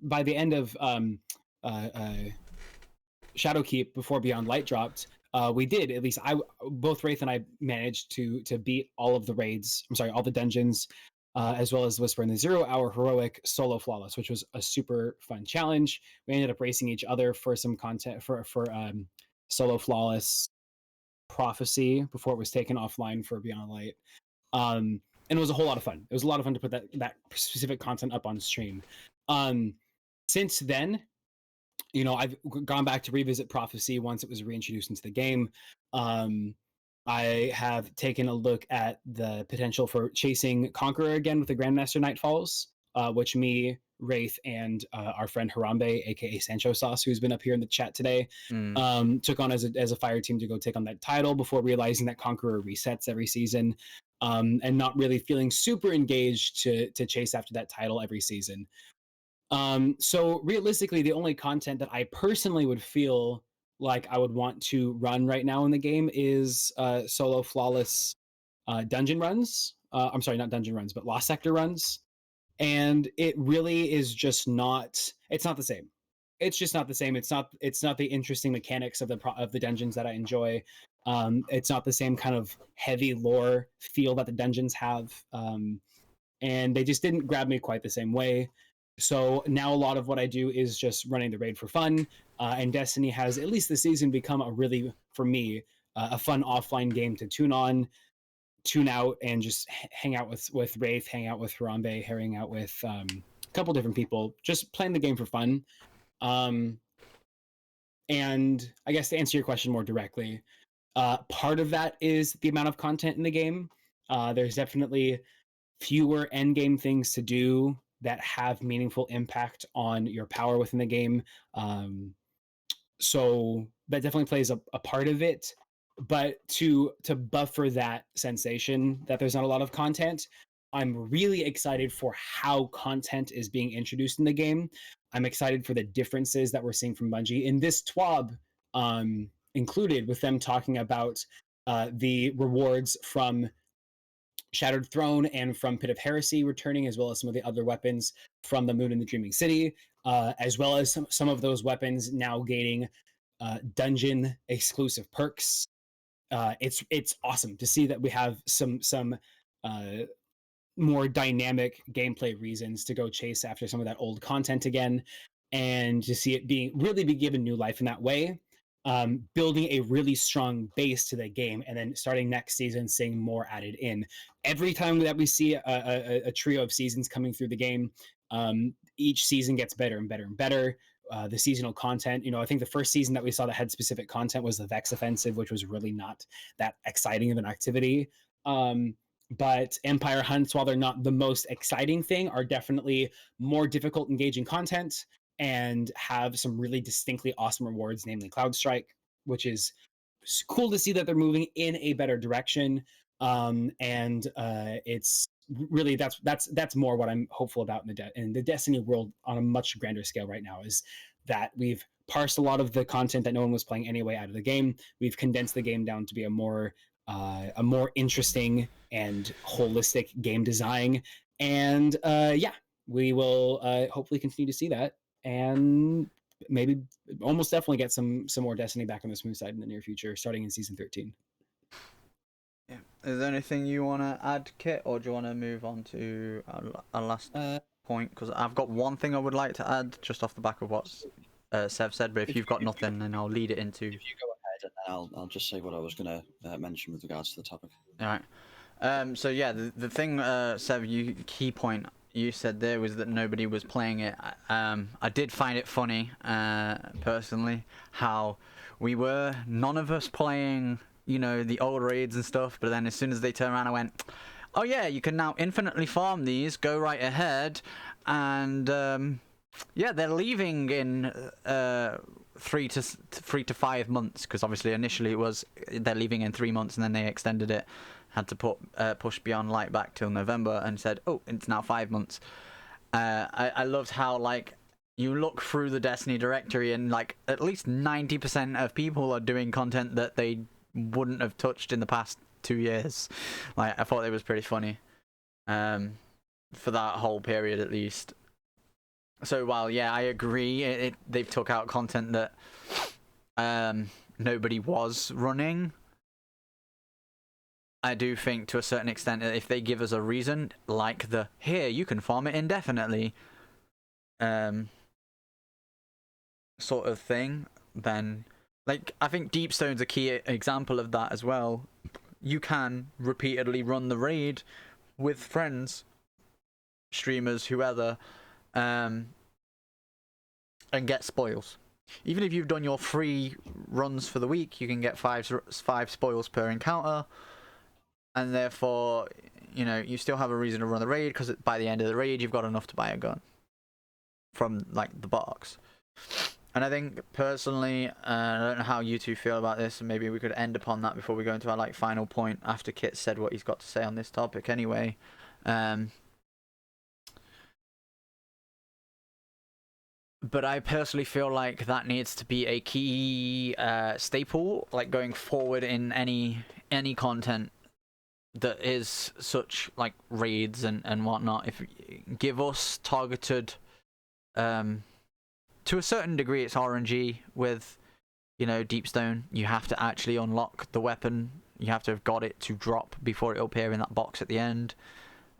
Shadowkeep, before Beyond Light dropped, we did, at least both Wraith and I managed to beat all of the raids. I'm sorry, all the dungeons, as well as Whisper in the 0 Hour heroic solo flawless, which was a super fun challenge. We ended up racing each other for some content for solo flawless Prophecy before it was taken offline for Beyond Light. And it was a whole lot of fun. It was a lot of fun to put that specific content up on stream. Since then, you know, I've gone back to revisit Prophecy once it was reintroduced into the game. I have taken a look at the potential for chasing Conqueror again with the Grandmaster Nightfalls, which me, Wraith, and our friend Harambe, aka Sancho Sauce, who's been up here in the chat today, took on as a fire team to go take on that title before realizing that Conqueror resets every season, and not really feeling super engaged to chase after that title every season. So realistically, the only content that I personally would feel like I would want to run right now in the game is solo flawless dungeon runs. I'm sorry, not dungeon runs, but Lost Sector runs. And it really is just not. It's not the same. It's just not the same. It's not the interesting mechanics of the dungeons that I enjoy. It's not the same kind of heavy lore feel that the dungeons have, and they just didn't grab me quite the same way. So now a lot of what I do is just running the raid for fun, and Destiny has, at least this season, become a really, for me, a fun offline game to tune on, tune out, and just hang out with Wraith, hang out with Harambe, hang out with a couple different people, just playing the game for fun. And I guess to answer your question more directly, part of that is the amount of content in the game. There's definitely fewer end game things to do that have meaningful impact on your power within the game. So that definitely plays a part of it. But to buffer that sensation that there's not a lot of content, I'm really excited for how content is being introduced in the game. I'm excited for the differences that we're seeing from Bungie in this TWAB, included, with them talking about the rewards from Shattered Throne and from Pit of Heresy returning, as well as some of the other weapons from the Moon and the Dreaming City, as well as some of those weapons now gaining dungeon exclusive perks. It's awesome to see that we have some uh, more dynamic gameplay reasons to go chase after some of that old content again, and to see it being really be given new life in that way. Building a really strong base to the game, and then starting next season seeing more added in. Every time that we see a trio of seasons coming through the game, each season gets better and better and better. The seasonal content, I think the first season that we saw that had specific content was the Vex Offensive, which was really not that exciting of an activity. But Empire Hunts, while they're not the most exciting thing, are definitely more difficult, engaging content, and have some really distinctly awesome rewards, namely Cloud Strike, which is cool to see that they're moving in a better direction. And it's really that's more what I'm hopeful about in the Destiny world on a much grander scale right now, is that we've parsed a lot of the content that no one was playing anyway out of the game. We've condensed the game down to be a more interesting and holistic game design. And yeah, we will hopefully continue to see that, and maybe almost definitely get some more Destiny back on the smooth side in the near future, starting in season 13. Yeah. Is there anything you want to add, Kit, or do you want to move on to our last point? Because I've got one thing I would like to add just off the back of what Sev said, but if you've got nothing, then I'll lead it into... If you go ahead, and then I'll just say what I was going to mention with regards to the topic. All right. So yeah, the thing, Sev, key point you said there was that nobody was playing it. I did find it funny, personally, how none of us playing, the old raids and stuff, but then as soon as they turned around, I went, oh yeah, you can now infinitely farm these, go right ahead, and yeah, they're leaving in 3 to 5 months, because obviously initially it was they're leaving in 3 months, and then they extended it, had to push Beyond Light back till November, and said, oh, it's now 5 months. I loved how, like, you look through the Destiny directory and, like, at least 90% of people are doing content that they wouldn't have touched in the past 2 years. Like, I thought it was pretty funny, for that whole period at least. So while, yeah, I agree, they've took out content that nobody was running, I do think to a certain extent that if they give us a reason, like here, you can farm it indefinitely, sort of thing, then, like, I think Deepstone's a key example of that as well. You can repeatedly run the raid with friends, streamers, whoever, and get spoils. Even if you've done your 3 runs for the week, you can get 5 spoils per encounter, and therefore, you still have a reason to run the raid, because by the end of the raid, you've got enough to buy a gun from, like, the box. And I think, personally, I don't know how you two feel about this, and maybe we could end upon that before we go into our, like, final point, after Kit said what he's got to say on this topic anyway. But I personally feel like that needs to be a key staple, like, going forward in any content that is such, like, raids and whatnot. If give us targeted, to a certain degree, it's RNG with Deepstone, you have to actually unlock the weapon. You have to have got it to drop before it'll appear in that box at the end.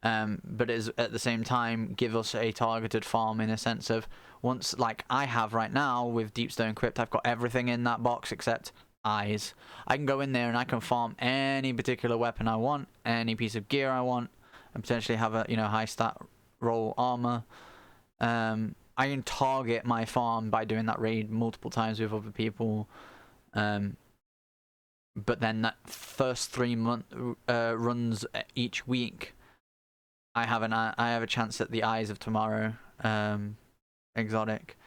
But it is at the same time give us a targeted farm in a sense of once, like I have right now with Deepstone Crypt, I've got everything in that box except eyes. I can go in there and I can farm any particular weapon I want, any piece of gear I want, and potentially have a high stat roll armor. I can target my farm by doing that raid multiple times with other people. But then that first 3 month runs each week, I have a chance at the Eyes of Tomorrow exotic.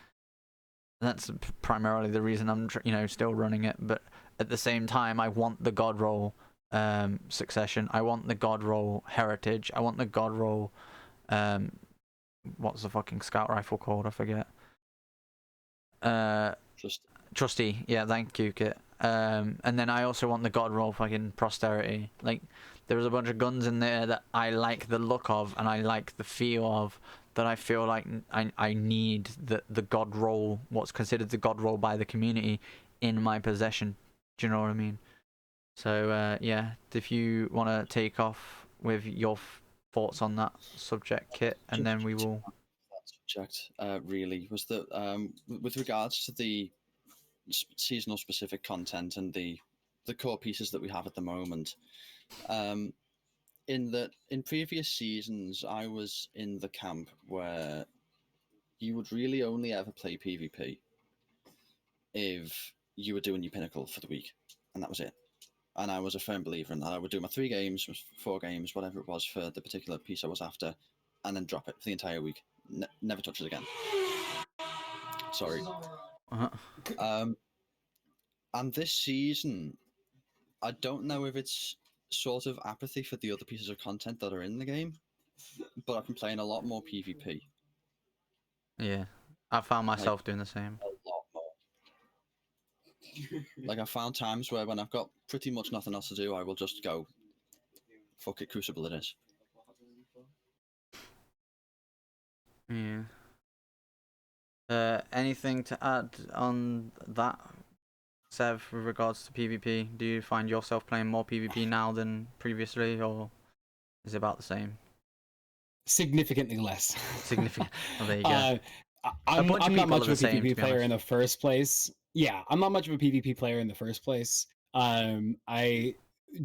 That's primarily the reason I'm still running it. But at the same time, I want the God Roll Succession. I want the God Roll Heritage. I want the God Roll what's the fucking scout rifle called? I forget. Trusty. Yeah, thank you, Kit. And then I also want the God Roll fucking Posterity. Like, there's a bunch of guns in there that I like the look of and I like the feel of, that I feel like I need the God Roll, what's considered the God Roll by the community, in my possession. Do you know what I mean? So yeah, if you want to take off with your thoughts on that subject, Kit, and then we will. That subject really was that with regards to the seasonal specific content and the core pieces that we have at the moment. In previous seasons, I was in the camp where you would really only ever play PvP if you were doing your pinnacle for the week, and that was it. And I was a firm believer in that. I would do my 3 games, 4 games, whatever it was for the particular piece I was after, and then drop it for the entire week. Never touch it again. Sorry. And this season, I don't know if it's sort of apathy for the other pieces of content that are in the game, but I've been playing a lot more PvP. Yeah, I found myself doing the same. A lot more. Like, I found times where when I've got pretty much nothing else to do, I will just go, fuck it, Crucible it is. Yeah. Anything to add on that, Sev, with regards to PvP? Do you find yourself playing more PvP now than previously, or is it about the same? Significantly less. Significant. Well, there you go. I'm not much of a same, PvP player in the first place. Yeah, I'm not much of a PvP player in the first place. I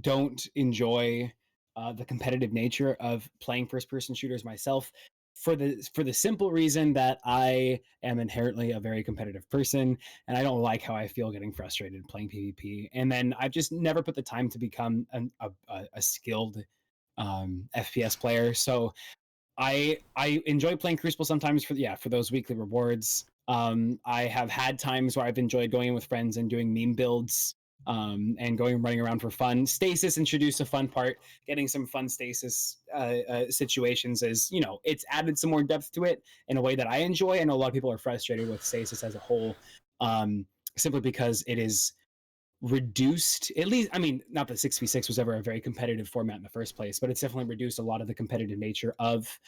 don't enjoy the competitive nature of playing first-person shooters myself, for the simple reason that I am inherently a very competitive person, and I don't like how I feel getting frustrated playing PvP. And then I've just never put the time to become a skilled FPS player. So I enjoy playing Crucible sometimes for those weekly rewards. I have had times where I've enjoyed going in with friends and doing meme builds, and running around for fun. Stasis introduced a fun part. Getting some fun stasis situations is, it's added some more depth to it in a way that I enjoy. I know a lot of people are frustrated with stasis as a whole, simply because it is reduced, at least, I mean, not that 6v6 was ever a very competitive format in the first place, but it's definitely reduced a lot of the competitive nature of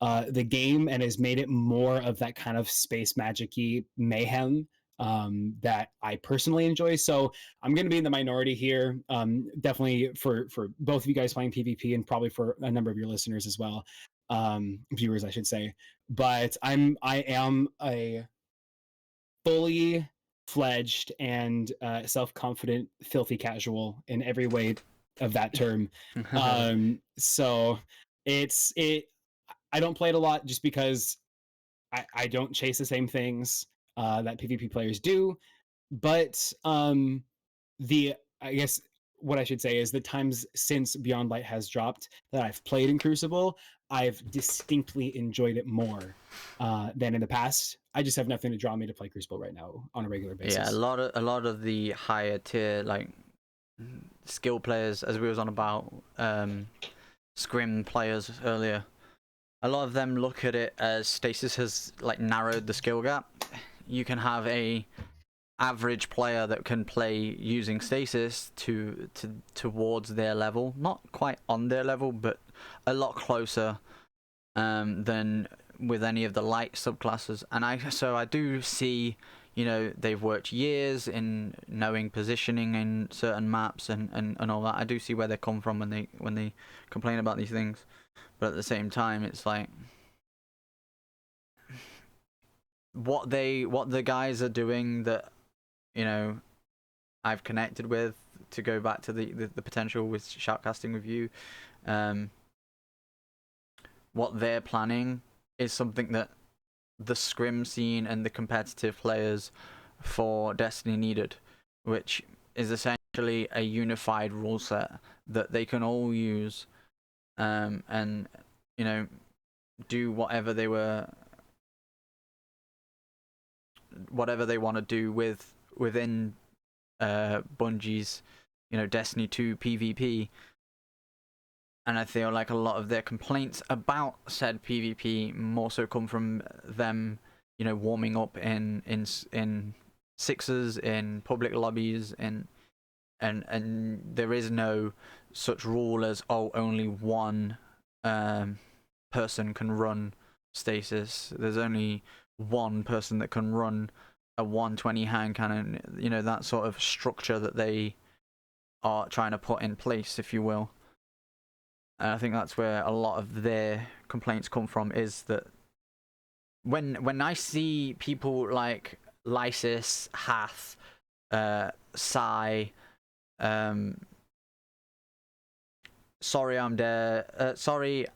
the game, and has made it more of that kind of space magic-y mayhem that I personally enjoy. So I'm going to be in the minority here, definitely for both of you guys playing PvP, and probably for a number of your listeners as well, viewers I should say. But I am a fully fledged and self-confident filthy casual in every way of that term. So I don't play it a lot just because I don't chase the same things that PvP players do. But I guess what I should say is the times since Beyond Light has dropped that I've played in Crucible, I've distinctly enjoyed it more than in the past. I just have nothing to draw me to play Crucible right now on a regular basis. Yeah, a lot of the higher tier, like, skill players, as we was on about scrim players earlier, a lot of them look at it as stasis has like narrowed the skill gap. You can have a average player that can play using stasis towards their level, not quite on their level, but a lot closer than with any of the light subclasses. And I do see you know, they've worked years in knowing positioning in certain maps and all that. I do see where they come from when they complain about these things, but at the same time, it's like what the guys are doing that, you know, I've connected with, to go back to the potential with shoutcasting with you. What they're planning is something that the scrim scene and the competitive players for Destiny needed, which is essentially a unified rule set that they can all use, and, you know, do whatever they want to do within Bungie's, you know, Destiny 2 PvP. And I feel like a lot of their complaints about said PvP more so come from them, you know, warming up in sixes, in public lobbies, and there is no such rule as, oh, only one person can run stasis. There's only one person that can run a 120 hand cannon. You know, that sort of structure that they are trying to put in place, if you will. And I think that's where a lot of their complaints come from, is that when I see people like Lysis, Hath, Sai, Sorry I'm There, Sorry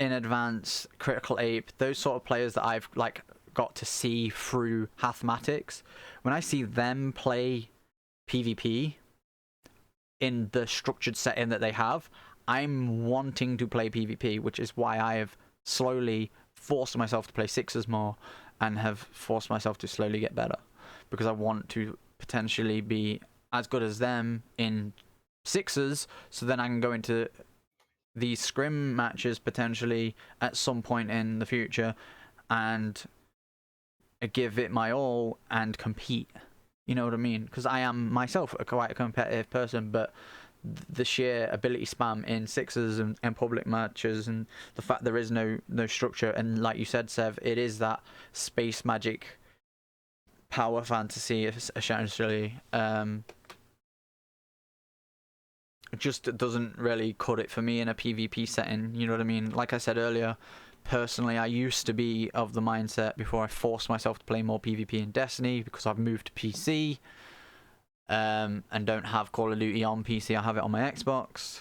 in Advance, Critical Ape, those sort of players that I've like got to see through Hathmatics, when I see them play PvP in the structured setting that they have, I'm wanting to play PvP, which is why I have slowly forced myself to play sixes more and have forced myself to slowly get better, because I want to potentially be as good as them in sixes, so then I can go into these scrim matches potentially at some point in the future and give it my all and compete. You know what I mean? Because I am myself quite a competitive person, but the sheer ability spam in sixes and public matches, and the fact there is no structure, and like you said, Sev, it is that space magic power fantasy essentially. Just doesn't really cut it for me in a PvP setting. You know what I mean? Like I said earlier, personally, I used to be of the mindset before I forced myself to play more PvP in Destiny, because I've moved to PC. And don't have Call of Duty on PC, I have it on my Xbox.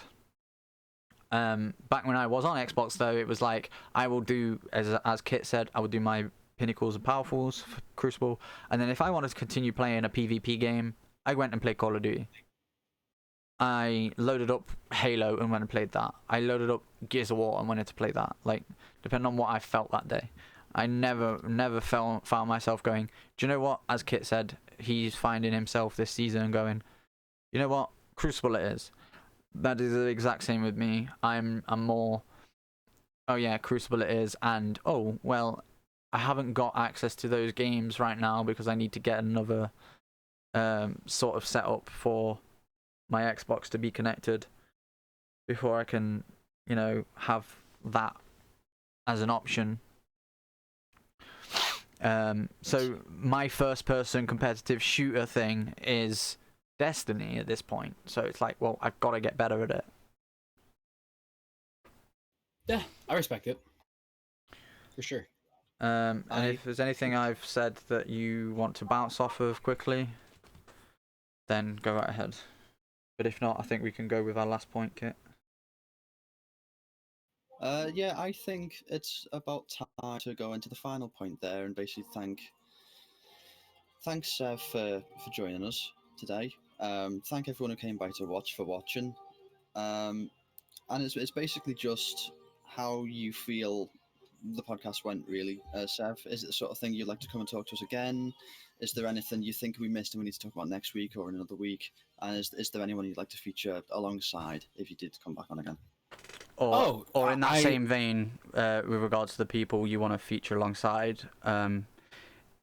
Back when I was on Xbox, though, it was like, I will do, as Kit said, I would do my Pinnacles and Powerfuls for Crucible, and then if I wanted to continue playing a PvP game, I went and played Call of Duty. I loaded up Halo and went and played that. I loaded up Gears of War and wanted to play that. Like, depending on what I felt that day. I never found myself going, do you know what, as Kit said, he's finding himself this season going, you know what, Crucible it is. That is the exact same with me. I'm more, oh yeah, Crucible it is, and oh well, I haven't got access to those games right now because I need to get another sort of setup for my Xbox to be connected before I can, you know, have that as an option. So my first person competitive shooter thing is Destiny at this point. So it's like, well, I've got to get better at it. Yeah, I respect it. For sure. And if there's anything I've said that you want to bounce off of quickly, then go right ahead. But if not, I think we can go with our last point, Kit. Yeah, I think it's about time to go into the final point there and basically thanks for joining us today. Thank everyone who came by to watch for watching. And it's basically just how you feel the podcast went, really. Sev, is it the sort of thing you'd like to come and talk to us again? Is there anything you think we missed and we need to talk about next week or in another week? And is there anyone you'd like to feature alongside if you did come back on again? Or in that same vein, with regards to the people you want to feature alongside,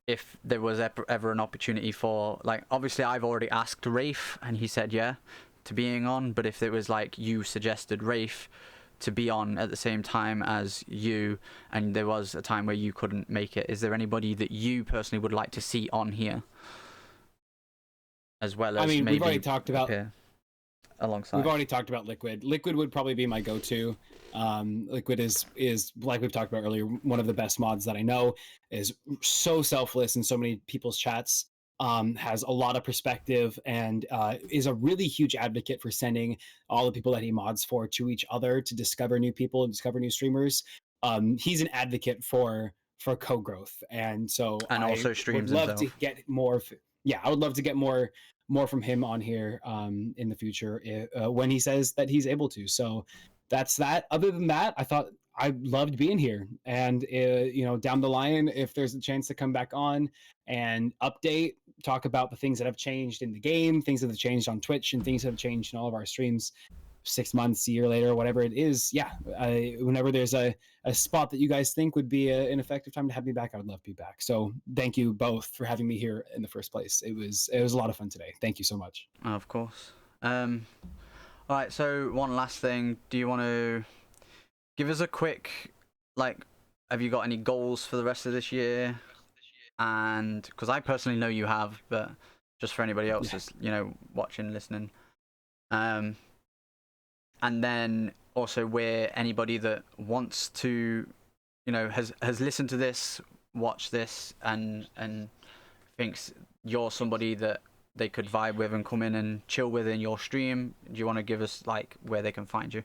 if there was ever an opportunity for, like, obviously I've already asked Rafe and he said yeah to being on, but if it was like you suggested Rafe to be on at the same time as you, and there was a time where you couldn't make it, is there anybody that you personally would like to see on here, as well as maybe we've already talked about alongside? We've already talked about Liquid. Liquid would probably be my go-to. Liquid is like we've talked about earlier, one of the best mods that I know. Is so selfless in so many people's chats. Has a lot of perspective and is a really huge advocate for sending all the people that he mods for to each other to discover new people and discover new streamers. He's an advocate for co-growth, and so and I also streams would love himself. to get more. I would love to get more from him on here in the future when he says that he's able to. So that's that. Other than that, I loved being here, and down the line, if there's a chance to come back on and talk about the things that have changed in the game, things that have changed on Twitch, and things that have changed in all of our streams 6 months, a year later, whatever it is. Whenever there's a spot that you guys think would be an effective time to have me back, I would love to be back. So thank you both for having me here in the first place. It was a lot of fun today. Thank you so much. Of course. All right, so one last thing. Do you want to give us a quick, have you got any goals for the rest of this year? And because I personally know you have, but just for anybody else that's watching, listening, and then also where anybody that wants to, has listened to this, watched this, and thinks you're somebody that they could vibe with and come in and chill with in your stream. Do you want to give us where they can find you?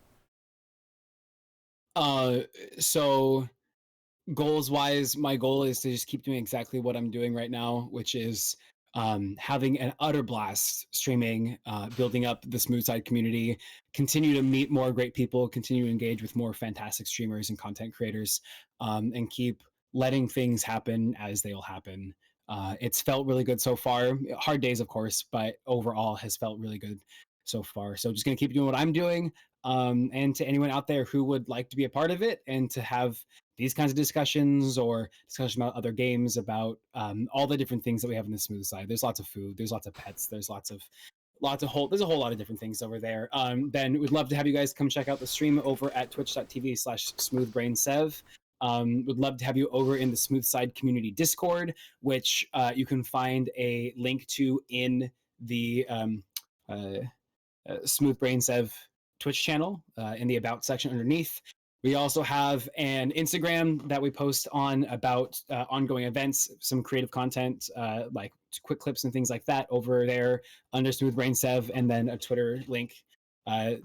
So goals wise, my goal is to just keep doing exactly what I'm doing right now, which is having an utter blast streaming, building up the Smooth Side community, continue to meet more great people, continue to engage with more fantastic streamers and content creators, and keep letting things happen as they'll happen. It's felt really good so far. Hard days, of course, but overall has felt really good so far. So just going to keep doing what I'm doing. And to anyone out there who would like to be a part of it and to have these kinds of discussions or discussion about other games, about all the different things that we have in the Smooth Side. There's lots of food, there's lots of pets, there's there's a whole lot of different things over there. Then we'd love to have you guys come check out the stream over at twitch.tv/SmoothbrainSev. Would love to have you over in the Smooth Side community Discord, which you can find a link to in the SmoothbrainSev Twitch channel in the About section underneath. We also have an Instagram that we post on about ongoing events, some creative content like quick clips and things like that over there under SmoothbrainSev, and then a Twitter link,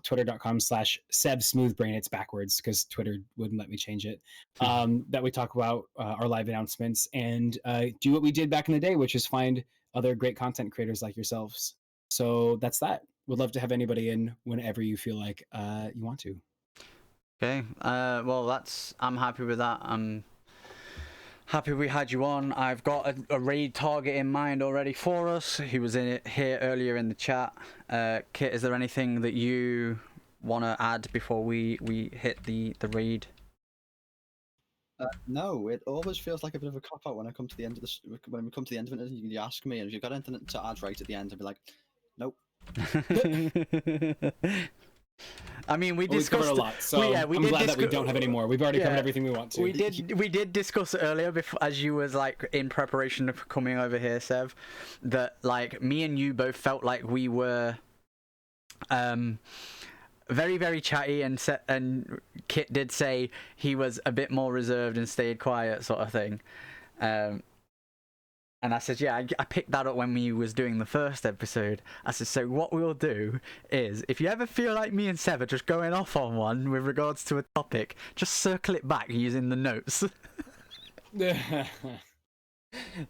twitter.com/SevSmoothbrain. It's backwards because Twitter wouldn't let me change it. That we talk about our live announcements and do what we did back in the day, which is find other great content creators like yourselves. So that's that. Would love to have anybody in whenever you feel like you want to. Okay. Well, I'm happy with that. I'm happy we had you on. I've got a raid target in mind already for us. He was in it here earlier in the chat. Kit, is there anything that you want to add before we hit the raid? No, it always feels like a bit of a cop out when I come to the end of when we come to the end of it. You ask me, and if you've got anything to add right at the end, I'd be like, nope. I mean, we discussed a lot, so I'm glad that we don't have any more. We've already covered everything we want to. We did discuss it earlier, before, as you was in preparation of coming over here, Sev, that me and you both felt like we were very, very chatty, and Kit did say he was a bit more reserved and stayed quiet, sort of thing. And I said, yeah, I picked that up when we was doing the first episode. I said, so what we'll do is, if you ever feel like me and Sev are just going off on one with regards to a topic, just circle it back using the notes.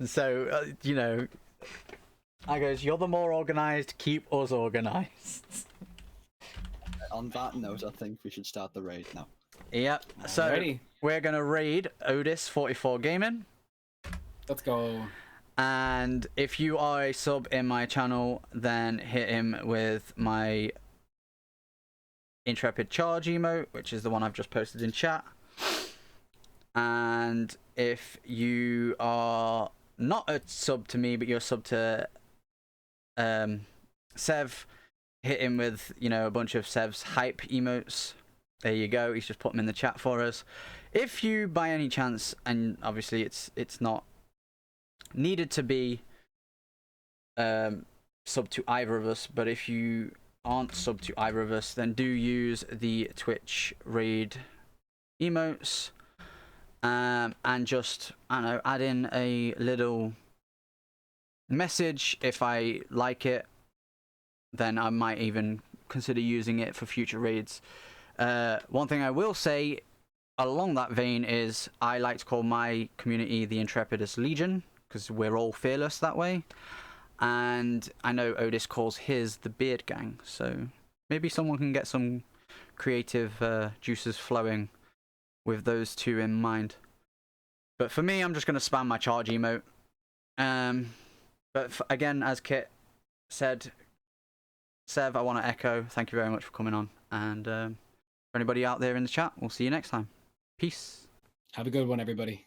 So, I goes, you're the more organised, keep us organised. On that note, I think we should start the raid now. Yep, so Alrighty. We're going to raid Otis44 Gaming. Let's go. And if you are a sub in my channel, then hit him with my Intrepid Charge emote, which is the one I've just posted in chat. And if you are not a sub to me, but you're a sub to Sev, hit him with, a bunch of Sev's hype emotes. There you go. He's just put them in the chat for us. If you, by any chance, and obviously it's not needed to be sub to either of us, but if you aren't sub to either of us, then do use the Twitch raid emotes, and just, I don't know, add in a little message. If I like it, then I might even consider using it for future raids. One thing I will say along that vein is I like to call my community the Intrepidus Legion, because we're all fearless that way. And I know Otis calls his the Beard Gang, so maybe someone can get some creative juices flowing with those two in mind. But for me, I'm just going to spam my charge emote. But again, as Kit said, Sev, I want to echo, thank you very much for coming on. And for anybody out there in the chat, we'll see you next time. Peace. Have a good one, everybody.